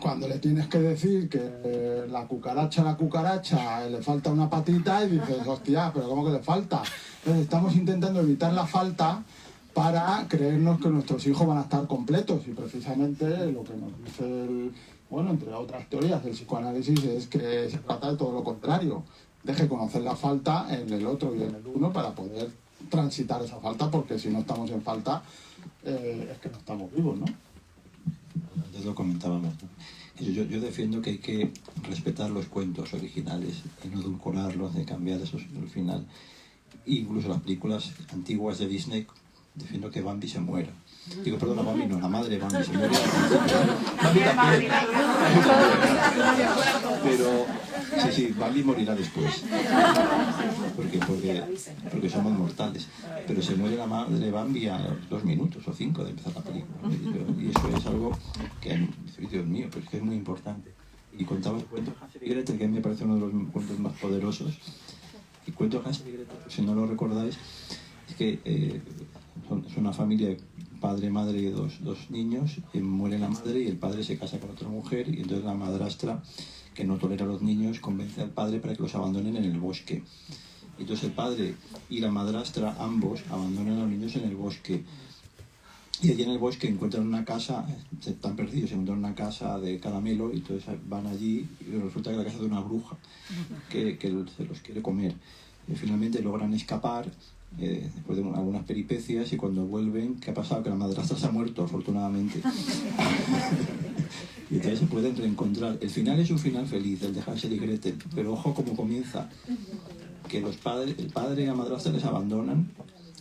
cuando le tienes que decir que la cucaracha le falta una patita, y dices, hostia, pero ¿cómo que le falta? Entonces estamos intentando evitar la falta para creernos que nuestros hijos van a estar completos, y precisamente lo que nos dice entre otras teorías del psicoanálisis, es que se trata de todo lo contrario, de reconocer la falta en el otro y en el uno para poder transitar esa falta, porque si no estamos en falta es que no estamos vivos, ¿no? Antes lo comentábamos, ¿no? Yo defiendo que hay que respetar los cuentos originales y no edulcorarlos, de cambiar eso al final. Incluso las películas antiguas de Disney, defiendo que Bambi se muera. Digo, perdona, Bambi no, la madre de Bambi se muere. Bambi también. Pero sí, Bambi morirá después. Porque somos mortales. Pero se muere la madre de Bambi a 2 minutos o 5 de empezar la película, ¿no? Y eso es algo que, Dios mío, pues que es muy importante. Y contaba el cuento Hansel y Gretel, que a mí me parece uno de los cuentos más poderosos. El cuento Hansel y Gretel, si no lo recordáis, es que es una familia, padre, madre y dos niños, y muere la madre y el padre se casa con otra mujer, y entonces la madrastra, que no tolera a los niños, convence al padre para que los abandonen en el bosque. Entonces el padre y la madrastra, ambos, abandonan a los niños en el bosque. Y allí en el bosque encuentran una casa, están perdidos, encuentran una casa de caramelo, y entonces van allí y resulta que es la casa de una bruja que se los quiere comer. Y finalmente logran escapar después de algunas peripecias, y cuando vuelven, ¿qué ha pasado? Que la madrastra se ha muerto, afortunadamente. Y entonces se pueden reencontrar. El final es un final feliz, el de Hansel y Gretel, pero ojo cómo comienza, que el padre y la madrastra les abandonan,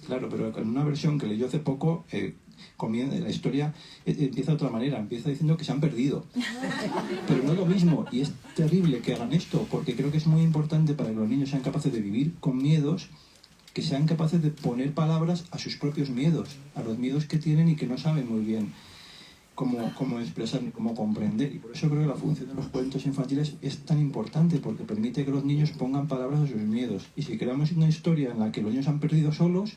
claro, pero en una versión que leí yo hace poco, la historia empieza de otra manera, empieza diciendo que se han perdido, pero no es lo mismo, y es terrible que hagan esto, porque creo que es muy importante para que los niños sean capaces de vivir con miedos, que sean capaces de poner palabras a sus propios miedos, a los miedos que tienen y que no saben muy bien cómo expresar ni cómo comprender. Y por eso creo que la función de los cuentos infantiles es tan importante, porque permite que los niños pongan palabras a sus miedos. Y si creamos una historia en la que los niños han perdido solos,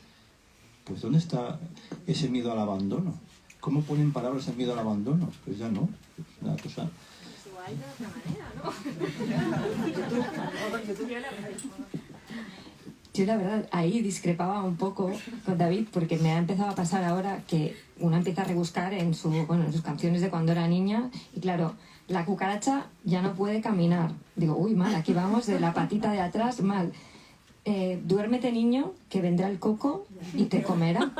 pues ¿dónde está ese miedo al abandono? ¿Cómo ponen palabras al miedo al abandono? Pues ya no, es una cosa... Hay de otra manera, ¿no? Yo la verdad ahí discrepaba un poco con David, porque me ha empezado a pasar ahora que uno empieza a rebuscar en sus canciones de cuando era niña, y claro, la cucaracha ya no puede caminar. Digo, uy, mal, aquí vamos de la patita de atrás, mal. Duérmete, niño, que vendrá el coco y te comerá.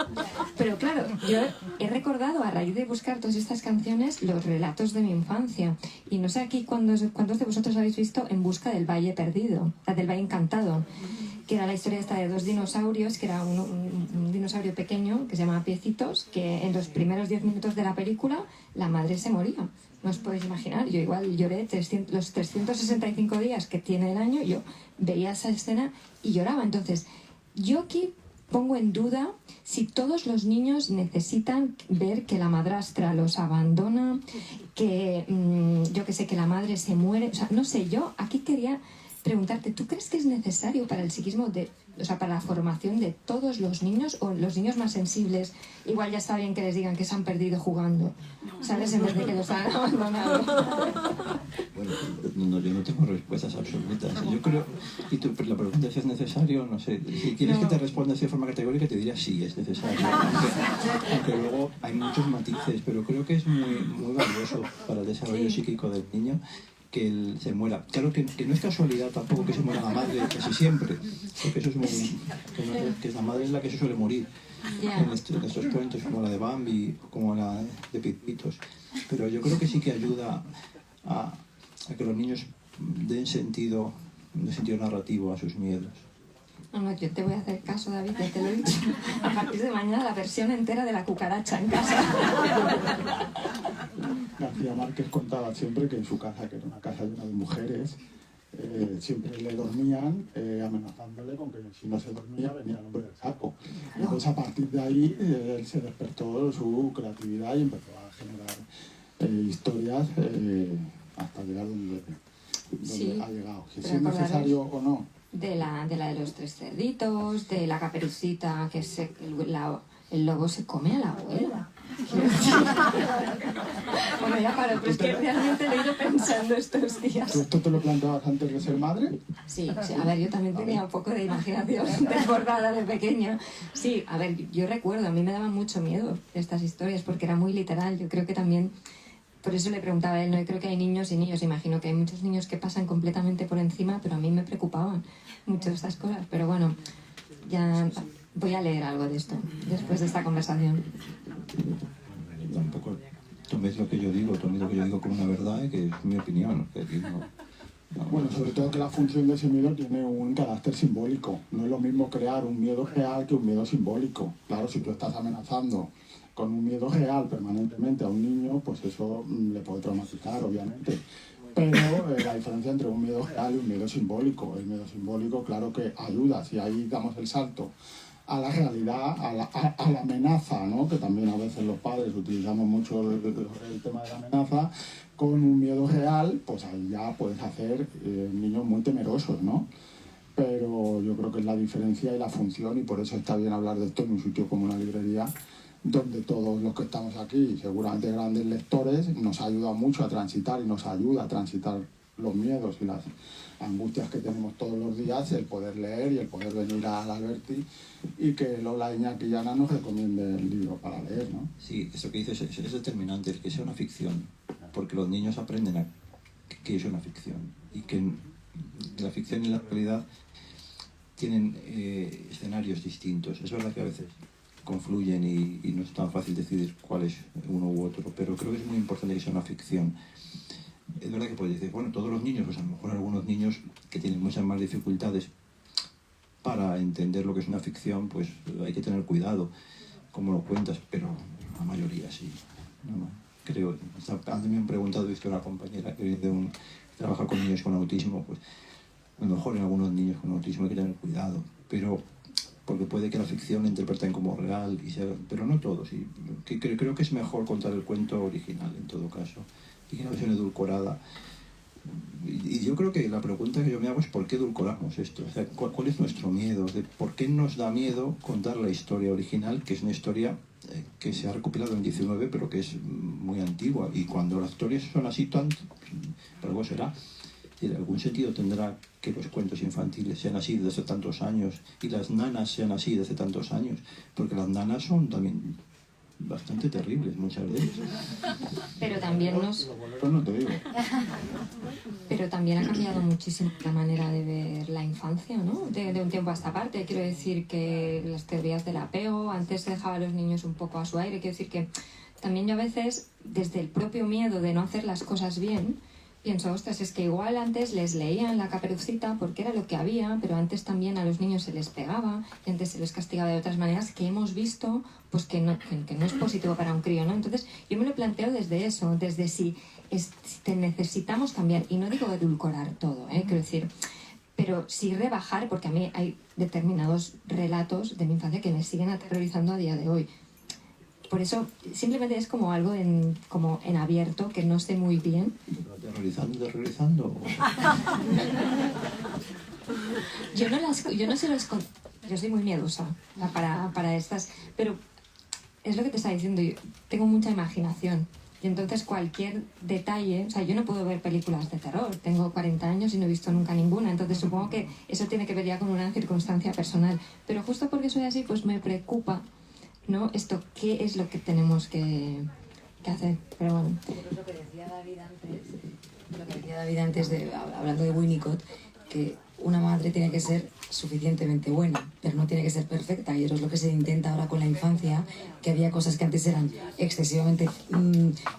Pero claro, yo he recordado a raíz de buscar todas estas canciones los relatos de mi infancia. Y no sé aquí cuántos de vosotros habéis visto En busca del Valle Perdido, la del Valle Encantado, que era la historia esta de 2 dinosaurios, que era un dinosaurio pequeño que se llama Piecitos, que en los primeros 10 minutos de la película la madre se moría. No os podéis imaginar, yo igual lloré los 365 días que tiene el año, yo veía esa escena y lloraba. Entonces, yo aquí pongo en duda si todos los niños necesitan ver que la madrastra los abandona, que yo que sé, que la madre se muere. O sea, no sé, yo aquí quería preguntarte, ¿tú crees que es necesario para el psiquismo, o sea, para la formación de todos los niños, o los niños más sensibles, igual ya está bien que les digan que se han perdido jugando, ¿sabes? En vez de que los han abandonado. Bueno, yo no tengo respuestas absolutas. Yo creo, y tú, la pregunta es si es necesario, no sé. Si quieres que te responda de forma categórica, te diría sí, es necesario. Aunque luego hay muchos matices, pero creo que es muy valioso para el desarrollo psíquico del niño que él se muera. Claro que no es casualidad tampoco que se muera la madre casi siempre, porque eso es muy... que la madre es la que se suele morir. En estos cuentos, como la de Bambi, como la de Pipitos. Pero yo creo que sí que ayuda a que los niños den sentido narrativo a sus miedos. No, yo te voy a hacer caso, David, ya te lo he dicho. A partir de mañana la versión entera de la cucaracha en casa. García Márquez contaba siempre que en su casa, que era una casa llena de mujeres, siempre le dormían amenazándole con que si no se dormía venía el hombre del saco. Entonces a partir de ahí él se despertó su creatividad y empezó a generar historias hasta llegar donde ha llegado. Si es necesario o no. De la de los 3 cerditos, de la Caperucita, que el lobo se come a la abuela. Bueno, ya paro, pero es que realmente lo he ido pensando estos días. ¿Tú esto te lo planteabas antes de ser madre? Sí, a ver, yo también tenía un poco de imaginación desbordada de pequeña. Sí, a ver, yo recuerdo, a mí me daban mucho miedo estas historias porque era muy literal. Yo creo que también, por eso le preguntaba a él, ¿no? Yo creo que hay niños y niños, imagino que hay muchos niños que pasan completamente por encima, pero a mí me preocupaban mucho estas cosas. Pero bueno, ya voy a leer algo de esto después de esta conversación. Tampoco toméis lo que yo digo, como una verdad y que es mi opinión. Que Bueno, sobre todo que la función de ese miedo tiene un carácter simbólico. No es lo mismo crear un miedo real que un miedo simbólico. Claro, si tú estás amenazando con un miedo real permanentemente a un niño, pues eso le puede traumatizar, obviamente. Pero la diferencia entre un miedo real y un miedo simbólico. El miedo simbólico, claro que ayuda, si ahí damos el salto a la realidad, a la amenaza, ¿no? Que también a veces los padres utilizamos mucho el tema de la amenaza. Con un miedo real, pues ahí ya puedes hacer niños muy temerosos, ¿no? Pero yo creo que es la diferencia y la función, y por eso está bien hablar de esto en un sitio como una librería, donde todos los que estamos aquí, seguramente grandes lectores, nos ayuda mucho a transitar y nos ayuda a transitar los miedos y las angustias que tenemos todos los días, el poder leer y el poder venir al Alberti y que Lola, Iñaki y Ana nos recomiende el libro para leer, ¿no? Sí, eso que dices es determinante, el que sea una ficción, porque los niños aprenden a que es una ficción y que la ficción y la realidad tienen escenarios distintos. Es verdad que a veces confluyen y no es tan fácil decidir cuál es uno u otro, pero creo que es muy importante que sea una ficción. Es verdad que puedes decir, bueno, todos los niños, pues a lo mejor algunos niños que tienen muchas más dificultades para entender lo que es una ficción, pues hay que tener cuidado cómo lo cuentas, pero la mayoría sí. No, creo, antes me han preguntado, he visto una compañera que trabaja con niños con autismo, pues a lo mejor en algunos niños con autismo hay que tener cuidado, pero porque puede que la ficción la interpreten como real, pero no todos. Y creo que es mejor contar el cuento original en todo caso, y que no sea edulcorada. Y yo creo que la pregunta que yo me hago es ¿por qué edulcoramos esto? O sea, ¿cuál es nuestro miedo? ¿Por qué nos da miedo contar la historia original, que es una historia que se ha recopilado en 19, pero que es muy antigua? Y cuando las historias son así tanto, por algo será. Y algún sentido tendrá que los cuentos infantiles sean así desde hace tantos años y las nanas sean así desde tantos años, porque las nanas son también bastante terribles muchas veces. Pero también no te digo. Pero también ha cambiado muchísimo la manera de ver la infancia, ¿no? De un tiempo a esta parte. Quiero decir que las teorías del apego, antes se dejaba a los niños un poco a su aire. Quiero decir que también yo a veces, desde el propio miedo de no hacer las cosas bien, pienso, ostras, es que igual antes les leían la Caperucita porque era lo que había, pero antes también a los niños se les pegaba y antes se les castigaba de otras maneras que hemos visto pues que no es positivo para un crío, ¿no? Entonces yo me lo planteo desde eso, desde si te necesitamos cambiar, y no digo edulcorar todo, quiero decir, pero sí rebajar, porque a mí hay determinados relatos de mi infancia que me siguen aterrorizando a día de hoy. por eso simplemente es como algo como en abierto, que no sé muy bien. Aterrorizando. Yo no se los... Yo soy muy miedosa para estas, pero es lo que te estaba diciendo, yo tengo mucha imaginación. Y entonces cualquier detalle, o sea, yo no puedo ver películas de terror, tengo 40 años y no he visto nunca ninguna, entonces supongo que eso tiene que ver ya con una circunstancia personal. Pero justo porque soy así, pues me preocupa, ¿no? Esto, ¿qué es lo que tenemos que hacer? Pero bueno. Lo que decía David antes, hablando de Winnicott, que una madre tiene que ser suficientemente buena, pero no tiene que ser perfecta, y eso es lo que se intenta ahora con la infancia, que había cosas que antes eran excesivamente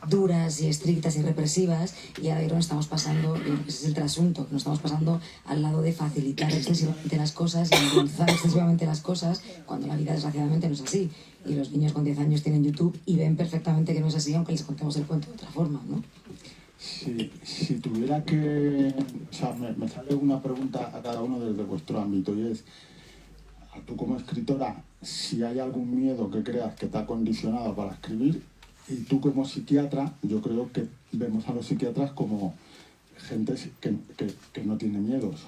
duras y estrictas y represivas, y ahora nos estamos pasando, yo creo que ese es el trasunto, que nos estamos pasando al lado de facilitar excesivamente las cosas y endulzar excesivamente las cosas, cuando la vida desgraciadamente no es así, y los niños con 10 años tienen YouTube y ven perfectamente que no es así, aunque les contemos el cuento de otra forma, ¿no? Si tuviera que... O sea, me sale una pregunta a cada uno desde vuestro ámbito, y es, tú como escritora, si hay algún miedo que creas que te ha condicionado para escribir, y tú como psiquiatra, yo creo que vemos a los psiquiatras como gente que no tiene miedos.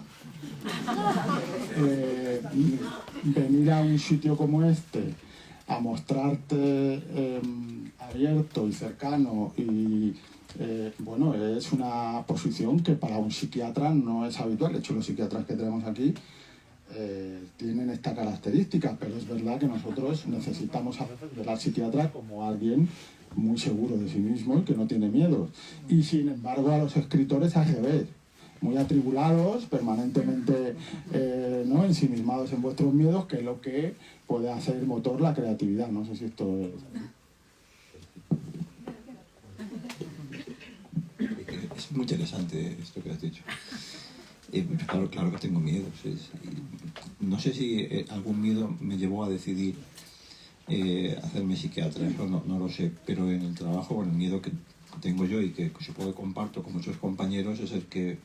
Venir a un sitio como este a mostrarte abierto y cercano y... bueno, es una posición que para un psiquiatra no es habitual. De hecho, los psiquiatras que tenemos aquí tienen esta característica, pero es verdad que nosotros necesitamos a veces ver al psiquiatra como alguien muy seguro de sí mismo y que no tiene miedos. Y sin embargo, a los escritores al revés, muy atribulados, permanentemente ¿no? ensimismados en vuestros miedos, que es lo que puede hacer motor la creatividad. No sé si esto es... Es muy interesante esto que has dicho. Claro que tengo miedos. No sé si algún miedo me llevó a decidir hacerme psiquiatra, eso no lo sé, pero en el trabajo, bueno, el miedo que tengo yo y que supongo que comparto con muchos compañeros es el que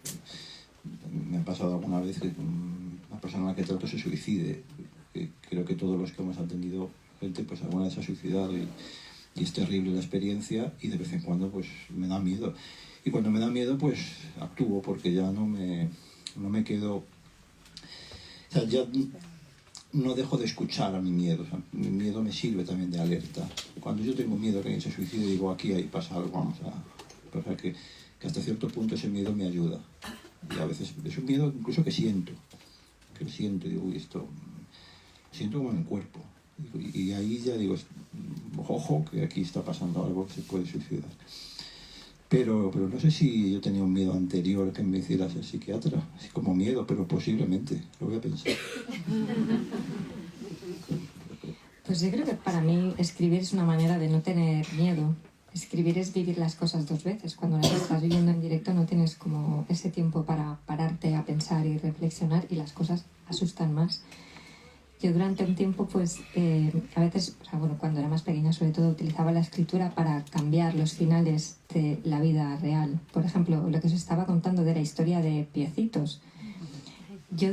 me ha pasado alguna vez que una persona a la que trato se suicide. Creo que todos los que hemos atendido gente, pues alguna vez se ha suicidado y es terrible la experiencia, y de vez en cuando pues me da miedo. Y cuando me da miedo, pues actúo, porque ya no me quedo... O sea, ya no dejo de escuchar a mi miedo. O sea, mi miedo me sirve también de alerta. Cuando yo tengo miedo que alguien se suicide, digo, aquí ahí pasa algo, vamos a... O sea, que hasta cierto punto ese miedo me ayuda. Y a veces es un miedo incluso que siento, digo, uy, esto... Siento como en el cuerpo. Y ahí ya digo, ojo, que aquí está pasando algo, que se puede suicidar. Pero no sé si yo tenía un miedo anterior que me hiciera ser psiquiatra, así como miedo, pero posiblemente, lo voy a pensar. Pues yo creo que para mí escribir es una manera de no tener miedo. Escribir es vivir las cosas dos veces. Cuando las estás viviendo en directo no tienes como ese tiempo para pararte a pensar y reflexionar, y las cosas asustan más. Yo durante un tiempo, pues, a veces, o sea, bueno, cuando era más pequeña sobre todo, utilizaba la escritura para cambiar los finales de la vida real. Por ejemplo, lo que os estaba contando de la historia de Piecitos. Yo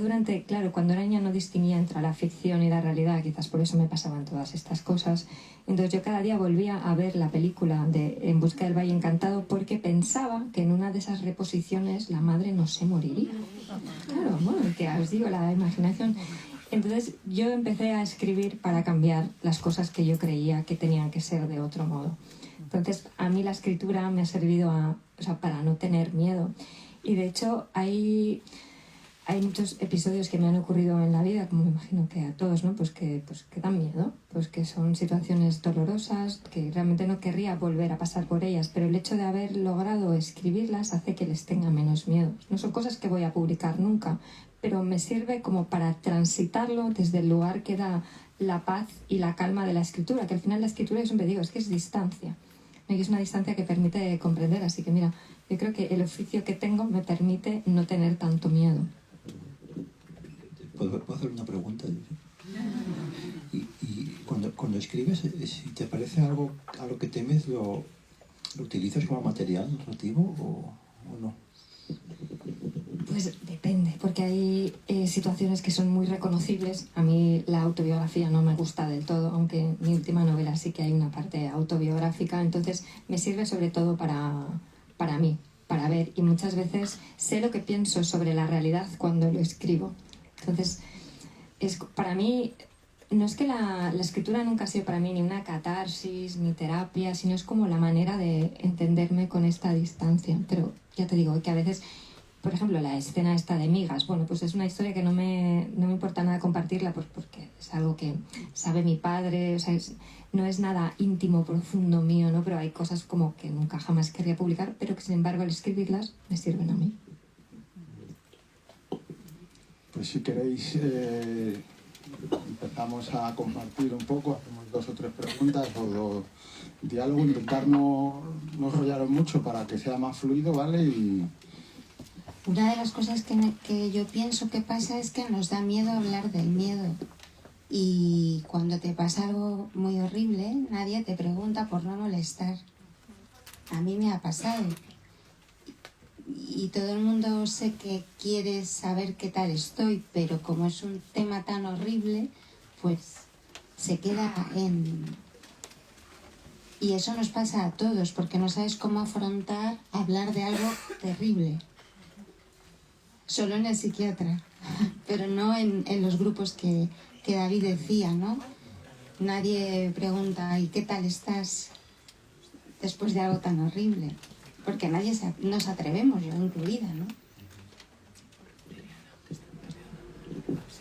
claro, cuando era niña no distinguía entre la ficción y la realidad, quizás por eso me pasaban todas estas cosas. Entonces yo cada día volvía a ver la película de En busca del Valle Encantado, porque pensaba que en una de esas reposiciones la madre no se moriría. Claro, bueno, que os digo, la imaginación... Entonces yo empecé a escribir para cambiar las cosas que yo creía que tenían que ser de otro modo. Entonces a mí la escritura me ha servido para no tener miedo. Y de hecho hay muchos episodios que me han ocurrido en la vida, como me imagino que a todos, ¿no? Pues que dan miedo, pues que son situaciones dolorosas, que realmente no querría volver a pasar por ellas, pero el hecho de haber logrado escribirlas hace que les tenga menos miedo. No son cosas que voy a publicar nunca, pero me sirve como para transitarlo desde el lugar que da la paz y la calma de la escritura, que al final la escritura, yo siempre digo, es que es distancia, y es una distancia que permite comprender. Así que mira, yo creo que el oficio que tengo me permite no tener tanto miedo. ¿Puedo hacer una pregunta? Y cuando escribes, si te parece algo a lo que temes, ¿lo utilizas como material narrativo o no? Pues depende, porque hay situaciones que son muy reconocibles. A mí la autobiografía no me gusta del todo, aunque mi última novela sí que hay una parte autobiográfica, entonces me sirve sobre todo para mí, para ver. Y muchas veces sé lo que pienso sobre la realidad cuando lo escribo. Entonces, para mí, no es que la escritura nunca ha sido para mí ni una catarsis, ni terapia, sino es como la manera de entenderme con esta distancia. Pero ya te digo que a veces... Por ejemplo, la escena esta de migas, bueno, pues es una historia que no me importa nada compartirla porque es algo que sabe mi padre, o sea, no es nada íntimo, profundo mío, ¿no? Pero hay cosas como que nunca jamás querría publicar, pero que sin embargo al escribirlas me sirven a mí. Pues si queréis, empezamos a compartir un poco, hacemos 2 o 3 preguntas o diálogo, intentar no enrollaros mucho para que sea más fluido, ¿vale? Y... Una de las cosas que yo pienso que pasa es que nos da miedo hablar del miedo. Y cuando te pasa algo muy horrible, nadie te pregunta por no molestar. A mí me ha pasado. Y todo el mundo sé que quiere saber qué tal estoy, pero como es un tema tan horrible, pues se queda en... Y eso nos pasa a todos, porque no sabes cómo afrontar hablar de algo terrible. Solo en el psiquiatra, pero no en los grupos que David decía, ¿no? Nadie pregunta, ¿y qué tal estás después de algo tan horrible? Porque nadie nos atrevemos, yo incluida, ¿no?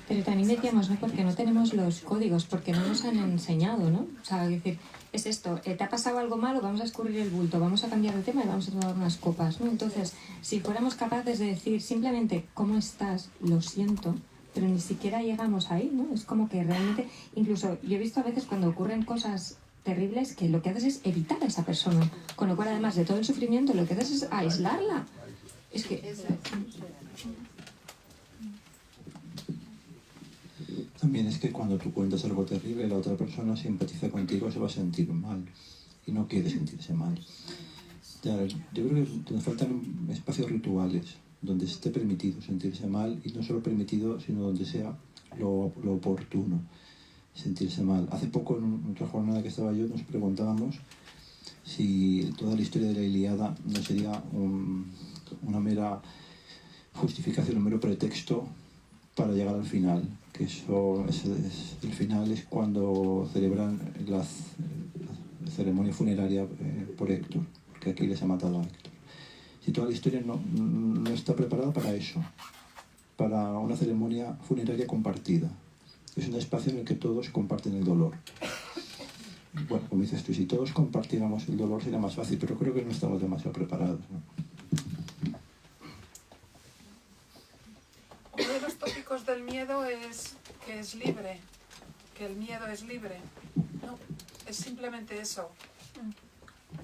Pero también decíamos, ¿no? Porque no tenemos los códigos, porque no nos han enseñado, ¿no? O sea, decir, es esto, ¿te ha pasado algo malo? Vamos a escurrir el bulto, vamos a cambiar de tema y vamos a tomar unas copas, ¿no? Entonces, si fuéramos capaces de decir simplemente, ¿cómo estás? Lo siento, pero ni siquiera llegamos ahí, ¿no? Es como que realmente, incluso yo he visto a veces cuando ocurren cosas terribles que lo que haces es evitar a esa persona, con lo cual además de todo el sufrimiento lo que haces es aislarla. Es que... También es que cuando tú cuentas algo terrible, la otra persona si empatiza contigo se va a sentir mal y no quiere sentirse mal. Ya, yo creo que nos faltan espacios rituales donde esté permitido sentirse mal, y no solo permitido, sino donde sea lo oportuno sentirse mal. Hace poco en otra jornada que estaba yo nos preguntábamos si toda la historia de la Ilíada no sería una mera justificación, un mero pretexto para llegar al final, que eso el final es cuando celebran la ceremonia funeraria por Héctor, porque aquí les ha matado a Héctor. Si toda la historia no está preparada para eso, para una ceremonia funeraria compartida, es un espacio en el que todos comparten el dolor. Bueno, como dices tú, si todos compartiéramos el dolor sería más fácil, pero creo que no estamos demasiado preparados, ¿no? Uno de los tópicos del miedo es que es libre, que el miedo es libre. No, es simplemente eso.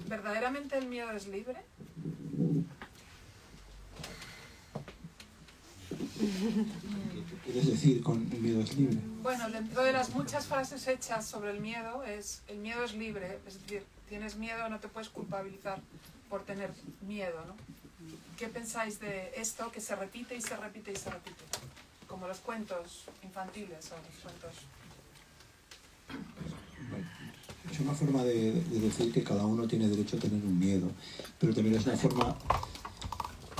¿Verdaderamente el miedo es libre? ¿Qué quieres decir con el miedo es libre? Bueno, dentro de las muchas frases hechas sobre el miedo es libre, es decir, tienes miedo, no te puedes culpabilizar por tener miedo, ¿no? ¿Qué pensáis de esto que se repite y se repite y se repite? Como los cuentos infantiles o los cuentos... Bueno, es una forma de decir que cada uno tiene derecho a tener un miedo, pero también es una forma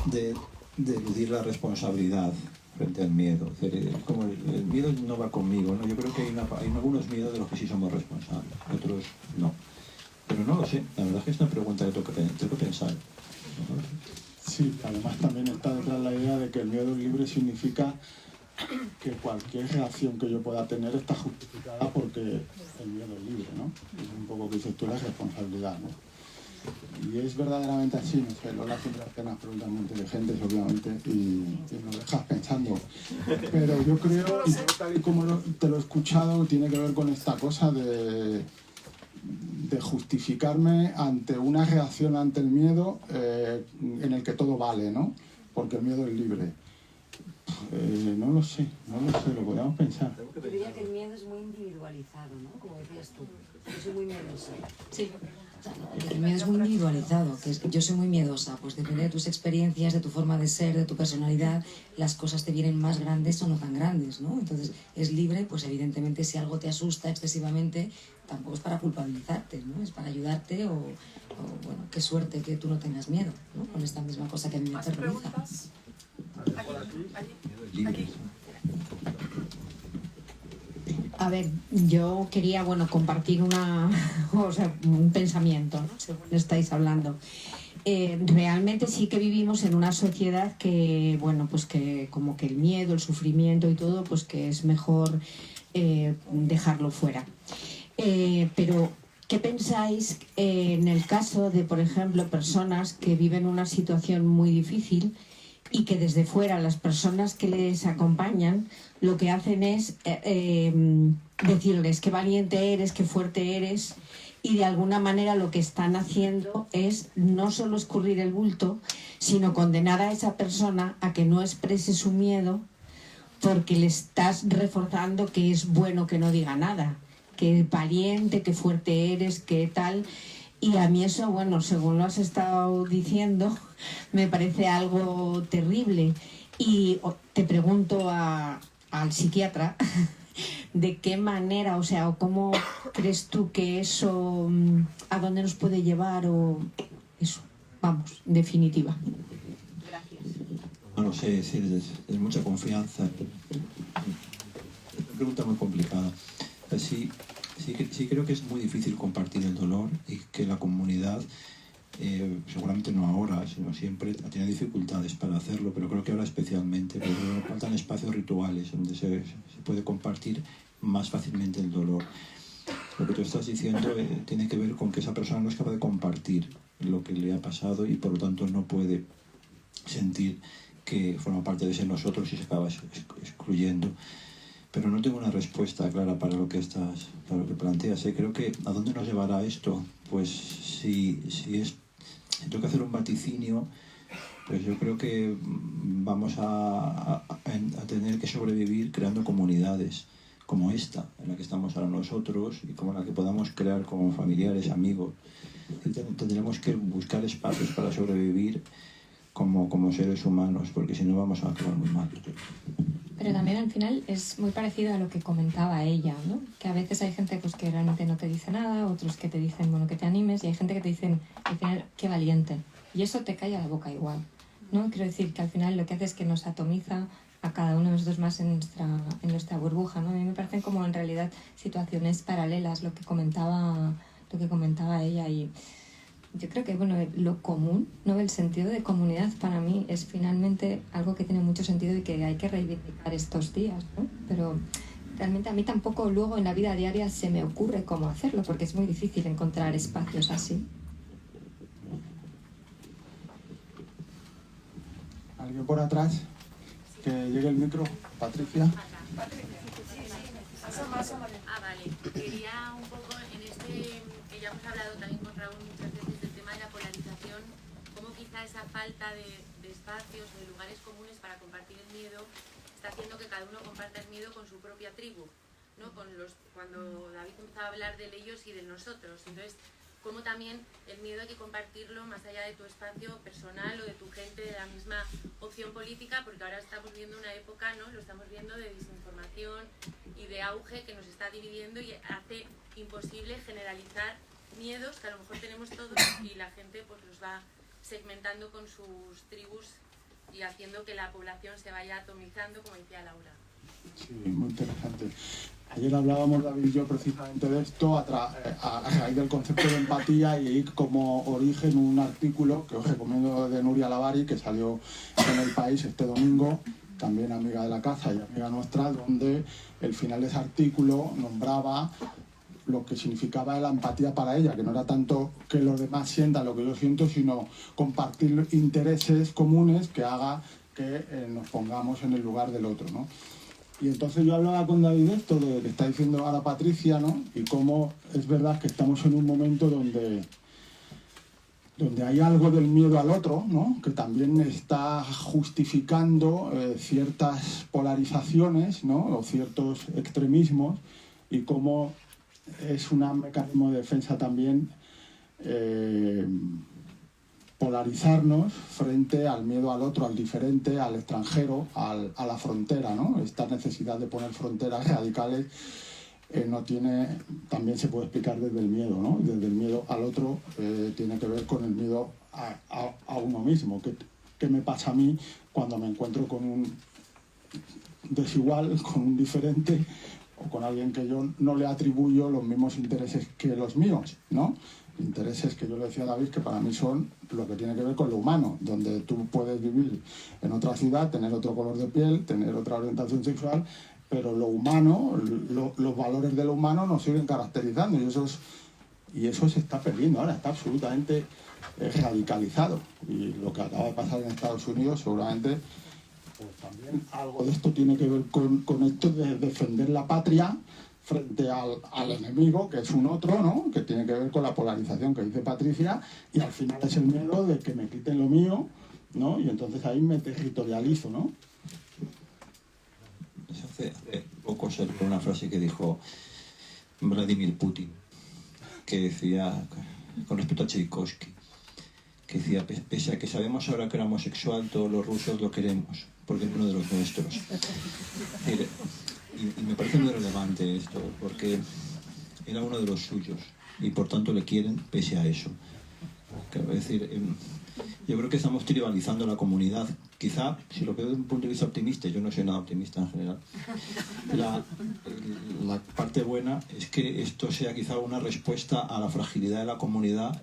de eludir la responsabilidad frente al miedo. Como el miedo no va conmigo, ¿no? Yo creo que hay algunos miedos de los que sí somos responsables, otros no. Pero no lo sé, la verdad es que es una pregunta que tengo que pensar. Sí, además también está detrás la idea de que el miedo libre significa que cualquier reacción que yo pueda tener está justificada porque el miedo es libre, ¿no? Es un poco que dices tú, la responsabilidad, ¿no? Y es verdaderamente así, no sé, Lola siempre hace unas preguntas muy inteligentes, obviamente, y nos dejas pensando. Pero yo creo, y tal y como te lo he escuchado, tiene que ver con esta cosa de justificarme ante una reacción ante el miedo en el que todo vale, ¿no? Porque el miedo es libre. No lo sé, lo podemos pensar. Yo diría que el miedo es muy individualizado, ¿no? Como decías tú. Yo soy muy miedosa. Sí. El miedo es muy individualizado, que yo soy muy miedosa, pues depende de tus experiencias, de tu forma de ser, de tu personalidad, las cosas te vienen más grandes o no tan grandes, ¿no? Entonces es libre, pues evidentemente si algo te asusta excesivamente, tampoco es para culpabilizarte, ¿no? Es para ayudarte o bueno, qué suerte que tú no tengas miedo, ¿no? Con esta misma cosa que a mí me aterroriza. Aquí. A ver, yo quería, compartir un pensamiento, ¿no? Según estáis hablando. Realmente sí que vivimos en una sociedad que, pues que como que el miedo, el sufrimiento y todo, pues que es mejor dejarlo fuera. Pero, ¿qué pensáis en el caso de, por ejemplo, personas que viven una situación muy difícil y que desde fuera las personas que les acompañan lo que hacen es decirles qué valiente eres, qué fuerte eres, y de alguna manera lo que están haciendo es no solo escurrir el bulto, sino condenar a esa persona a que no exprese su miedo, porque le estás reforzando que es bueno que no diga nada, que valiente, que fuerte eres, que tal. Y a mí eso, según lo has estado diciendo, me parece algo terrible. Y te pregunto al psiquiatra, ¿de qué manera, o cómo crees tú que eso, a dónde nos puede llevar o eso? Vamos, en definitiva. Gracias. No lo sé, es mucha confianza. Es una pregunta muy complicada. Sí creo que es muy difícil compartir el dolor y que la comunidad, seguramente no ahora, sino siempre, tiene dificultades para hacerlo, pero creo que ahora especialmente, porque faltan espacios rituales donde se puede compartir más fácilmente el dolor. Lo que tú estás diciendo tiene que ver con que esa persona no es capaz de compartir lo que le ha pasado y por lo tanto no puede sentir que forma parte de ese nosotros y se acaba excluyendo. Pero no tengo una respuesta clara para lo que planteas. Creo que ¿a dónde nos llevará esto? Pues si tengo que hacer un vaticinio, pues yo creo que vamos a tener que sobrevivir creando comunidades como esta, en la que estamos ahora nosotros y como la que podamos crear como familiares, amigos. Y tendremos que buscar espacios para sobrevivir como seres humanos, porque si no vamos a actuar muy mal. Pero también al final es muy parecido a lo que comentaba ella, ¿no? Que a veces hay gente pues que realmente no te dice nada, otros que te dicen, que te animes, y hay gente que te dicen, al final, qué valiente. Y eso te calla la boca igual, ¿no? Quiero decir que al final lo que hace es que nos atomiza a cada uno de nosotros más en nuestra burbuja, ¿no? A mí me parecen como en realidad situaciones paralelas, lo que comentaba ella, y yo creo que lo común, ¿no? El sentido de comunidad para mí es finalmente algo que tiene mucho sentido y que hay que reivindicar estos días, ¿no? Pero realmente a mí tampoco luego en la vida diaria se me ocurre cómo hacerlo, porque es muy difícil encontrar espacios así. ¿Alguien por atrás? Que llegue el micro. Patricia. Vale. Quería un poco en que ya hemos hablado también con Raúl muchas veces del tema de la polarización, cómo quizá esa falta de espacios, de lugares comunes para compartir el miedo, está haciendo que cada uno comparta el miedo con su propia tribu, ¿no? Cuando David empezaba a hablar del ellos y del nosotros. Entonces, cómo también el miedo hay que compartirlo más allá de tu espacio personal o de tu gente de la misma opción política, porque ahora estamos viendo una época, ¿no? Lo estamos viendo, de desinformación y de auge que nos está dividiendo y hace imposible generalizar miedos que a lo mejor tenemos todos y la gente pues los va segmentando con sus tribus y haciendo que la población se vaya atomizando, como decía Laura. Sí, muy interesante. Ayer hablábamos, David y yo, precisamente de esto, a raíz del concepto de empatía, y como origen un artículo que os recomiendo de Nuria Lavari, que salió en El País este domingo, también amiga de la casa y amiga nuestra, donde el final de ese artículo nombraba lo que significaba la empatía para ella, que no era tanto que los demás sientan lo que yo siento, sino compartir intereses comunes que haga que nos pongamos en el lugar del otro, ¿no? Y entonces yo hablaba con David de esto, de lo que está diciendo ahora Patricia, ¿no? Y cómo es verdad que estamos en un momento donde hay algo del miedo al otro, ¿no? Que también está justificando ciertas polarizaciones, ¿no? O ciertos extremismos, y cómo es un mecanismo de defensa también polarizarnos frente al miedo al otro, al diferente, al extranjero, a la frontera, ¿no? Esta necesidad de poner fronteras radicales también se puede explicar desde el miedo, ¿no? Desde el miedo al otro tiene que ver con el miedo a uno mismo. ¿Qué me pasa a mí cuando me encuentro con un desigual, con un diferente o con alguien que yo no le atribuyo los mismos intereses que los míos, ¿no? Intereses que yo le decía a David que para mí son lo que tiene que ver con lo humano, donde tú puedes vivir en otra ciudad, tener otro color de piel, tener otra orientación sexual, pero lo humano, los valores de lo humano nos siguen caracterizando y eso se está perdiendo ahora, está absolutamente radicalizado. Y lo que acaba de pasar en Estados Unidos seguramente pues también algo de esto tiene que ver con esto de defender la patria frente al enemigo, que es un otro, ¿no? Que tiene que ver con la polarización que dice Patricia, y al final es el miedo de que me quiten lo mío, ¿no? Y entonces ahí me territorializo, ¿no? Hace poco salió una frase que dijo Vladimir Putin, que decía, con respecto a Tchaikovsky, que decía, pese a que sabemos ahora que era homosexual, todos los rusos lo queremos, porque es uno de los nuestros. Y me parece muy relevante esto, porque era uno de los suyos, y por tanto le quieren pese a eso. Es decir, yo creo que estamos tribalizando la comunidad. Quizá, si lo veo desde un punto de vista optimista, yo no soy nada optimista en general, la parte buena es que esto sea quizá una respuesta a la fragilidad de la comunidad,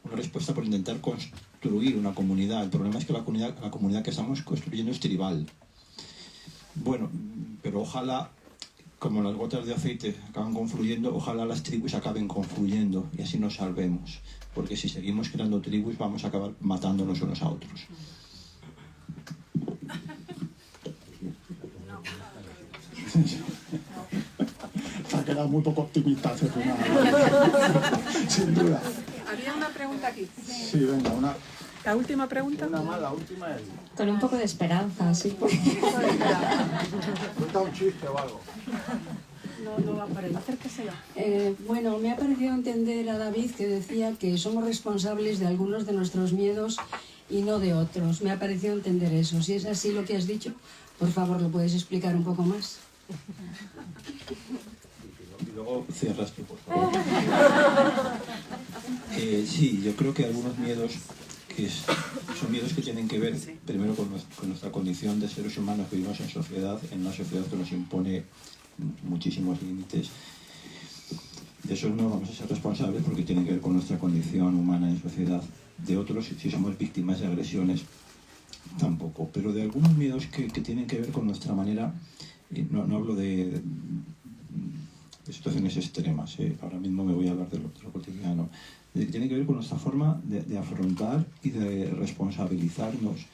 una respuesta por intentar construir una comunidad. El problema es que la comunidad que estamos construyendo es tribal. Bueno, pero ojalá, como las gotas de aceite acaban confluyendo, ojalá las tribus acaben confluyendo y así nos salvemos. Porque si seguimos creando tribus vamos a acabar matándonos unos a otros. Se ha quedado muy poco optimista ese final. Sin duda. Había una pregunta aquí. Sí, venga, ¿La última pregunta? Una más, la última es... Con un poco de esperanza, sí. Cuenta un chiste o algo. No va para él, acérqueselo. Bueno, me ha parecido entender a David que decía que somos responsables de algunos de nuestros miedos y no de otros. Me ha parecido entender eso. Si es así lo que has dicho, por favor, ¿lo puedes explicar un poco más? Y luego cierras tú, por favor. Sí, yo creo que algunos miedos son miedos que tienen que ver primero con nuestra condición de seres humanos que vivimos en una sociedad que nos impone muchísimos límites. De eso no vamos a ser responsables porque tienen que ver con nuestra condición humana en sociedad. De otros, si somos víctimas de agresiones, tampoco. Pero de algunos miedos que tienen que ver con nuestra manera, no hablo de situaciones extremas, ahora mismo me voy a hablar de lo cotidiano, tiene que ver con nuestra forma de afrontar y de responsabilizarnos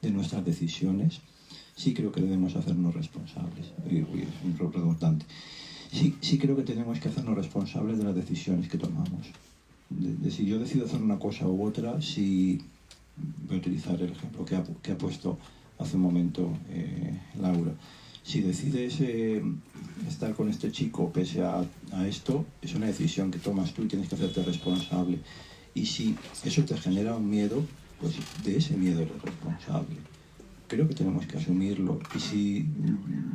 de nuestras decisiones. Sí creo que debemos hacernos responsables, es un redundante. Sí creo que tenemos que hacernos responsables de las decisiones que tomamos. De si yo decido hacer una cosa u otra, si voy a utilizar el ejemplo que ha puesto hace un momento Laura. Si decides estar con este chico pese a esto, es una decisión que tomas tú y tienes que hacerte responsable. Y si eso te genera un miedo, pues de ese miedo eres responsable. Creo que tenemos que asumirlo. Y si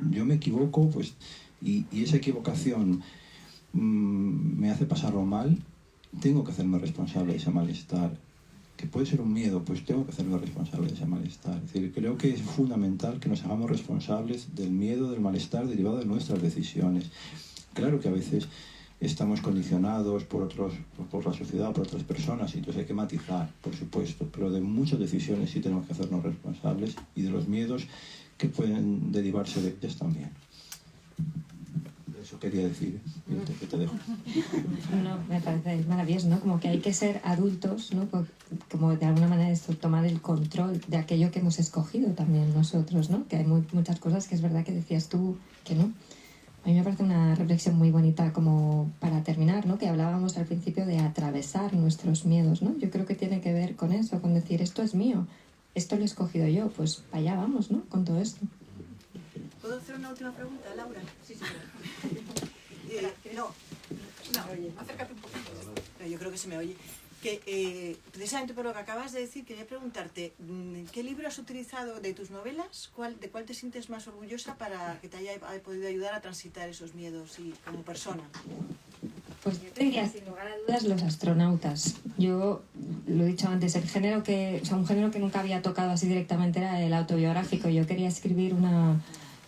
yo me equivoco, pues y esa equivocación me hace pasarlo mal, tengo que hacerme responsable de ese malestar. Que puede ser un miedo, pues tengo que hacerme responsable de ese malestar. Es decir, creo que es fundamental que nos hagamos responsables del miedo, del malestar derivado de nuestras decisiones. Claro que a veces estamos condicionados por la sociedad, por otras personas, y entonces hay que matizar, por supuesto, pero de muchas decisiones sí tenemos que hacernos responsables y de los miedos que pueden derivarse de ellas también. Eso quería decir, que te dejo. No, me parece maravilloso, ¿no? Como que hay que ser adultos, ¿no? Como de alguna manera esto, tomar el control de aquello que hemos escogido también nosotros, ¿no? Que hay muchas cosas que es verdad que decías tú que no. A mí me parece una reflexión muy bonita como para terminar, ¿no? Que hablábamos al principio de atravesar nuestros miedos, ¿no? Yo creo que tiene que ver con eso, con decir, esto es mío, esto lo he escogido yo, pues para allá vamos, ¿no? Con todo esto. ¿Puedo hacer una última pregunta, Laura? Sí. No. No, acércate un poquito. Yo creo que se me oye. Que precisamente por lo que acabas de decir, quería preguntarte, ¿qué libro has utilizado de tus novelas? ¿De cuál te sientes más orgullosa para que te haya podido ayudar a transitar esos miedos y como persona? Pues yo te diría, sin lugar a dudas, Los astronautas. Yo lo he dicho antes, un género que nunca había tocado así directamente era el autobiográfico. Yo quería escribir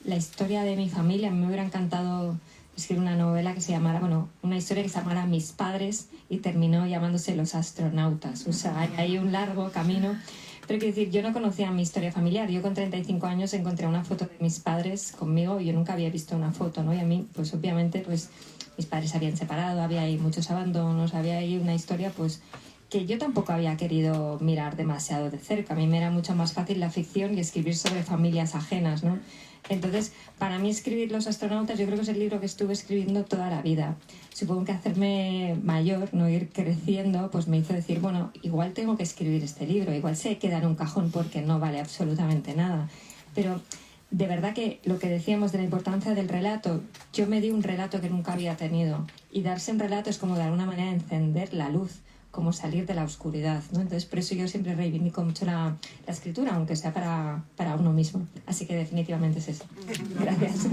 la historia de mi familia. Me hubiera encantado escribir una novela que se llamara, una historia que se llamara Mis padres y terminó llamándose Los astronautas. O sea, hay un largo camino. Pero quiero decir, yo no conocía mi historia familiar. Yo con 35 años encontré una foto de mis padres conmigo y yo nunca había visto una foto, ¿no? Y a mí, pues obviamente, pues mis padres se habían separado, había ahí muchos abandonos, había ahí una historia, pues que yo tampoco había querido mirar demasiado de cerca. A mí me era mucho más fácil la ficción y escribir sobre familias ajenas, ¿no? Entonces, para mí escribir Los astronautas, yo creo que es el libro que estuve escribiendo toda la vida. Supongo que hacerme mayor, no ir creciendo, pues me hizo decir, bueno, igual tengo que escribir este libro, igual se queda en un cajón porque no vale absolutamente nada. Pero de verdad que lo que decíamos de la importancia del relato, yo me di un relato que nunca había tenido. Y darse un relato es como de alguna manera encender la luz, como salir de la oscuridad, ¿no? Entonces, por eso yo siempre reivindico mucho la escritura, aunque sea para uno mismo. Así que definitivamente es eso. Gracias.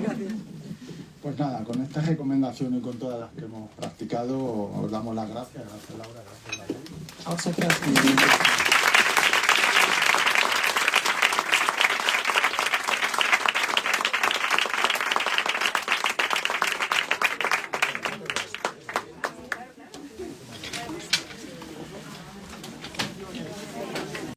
Pues nada, con esta recomendación y con todas las que hemos practicado, os damos las gracias. Gracias, Laura. Gracias, David. A vosotros.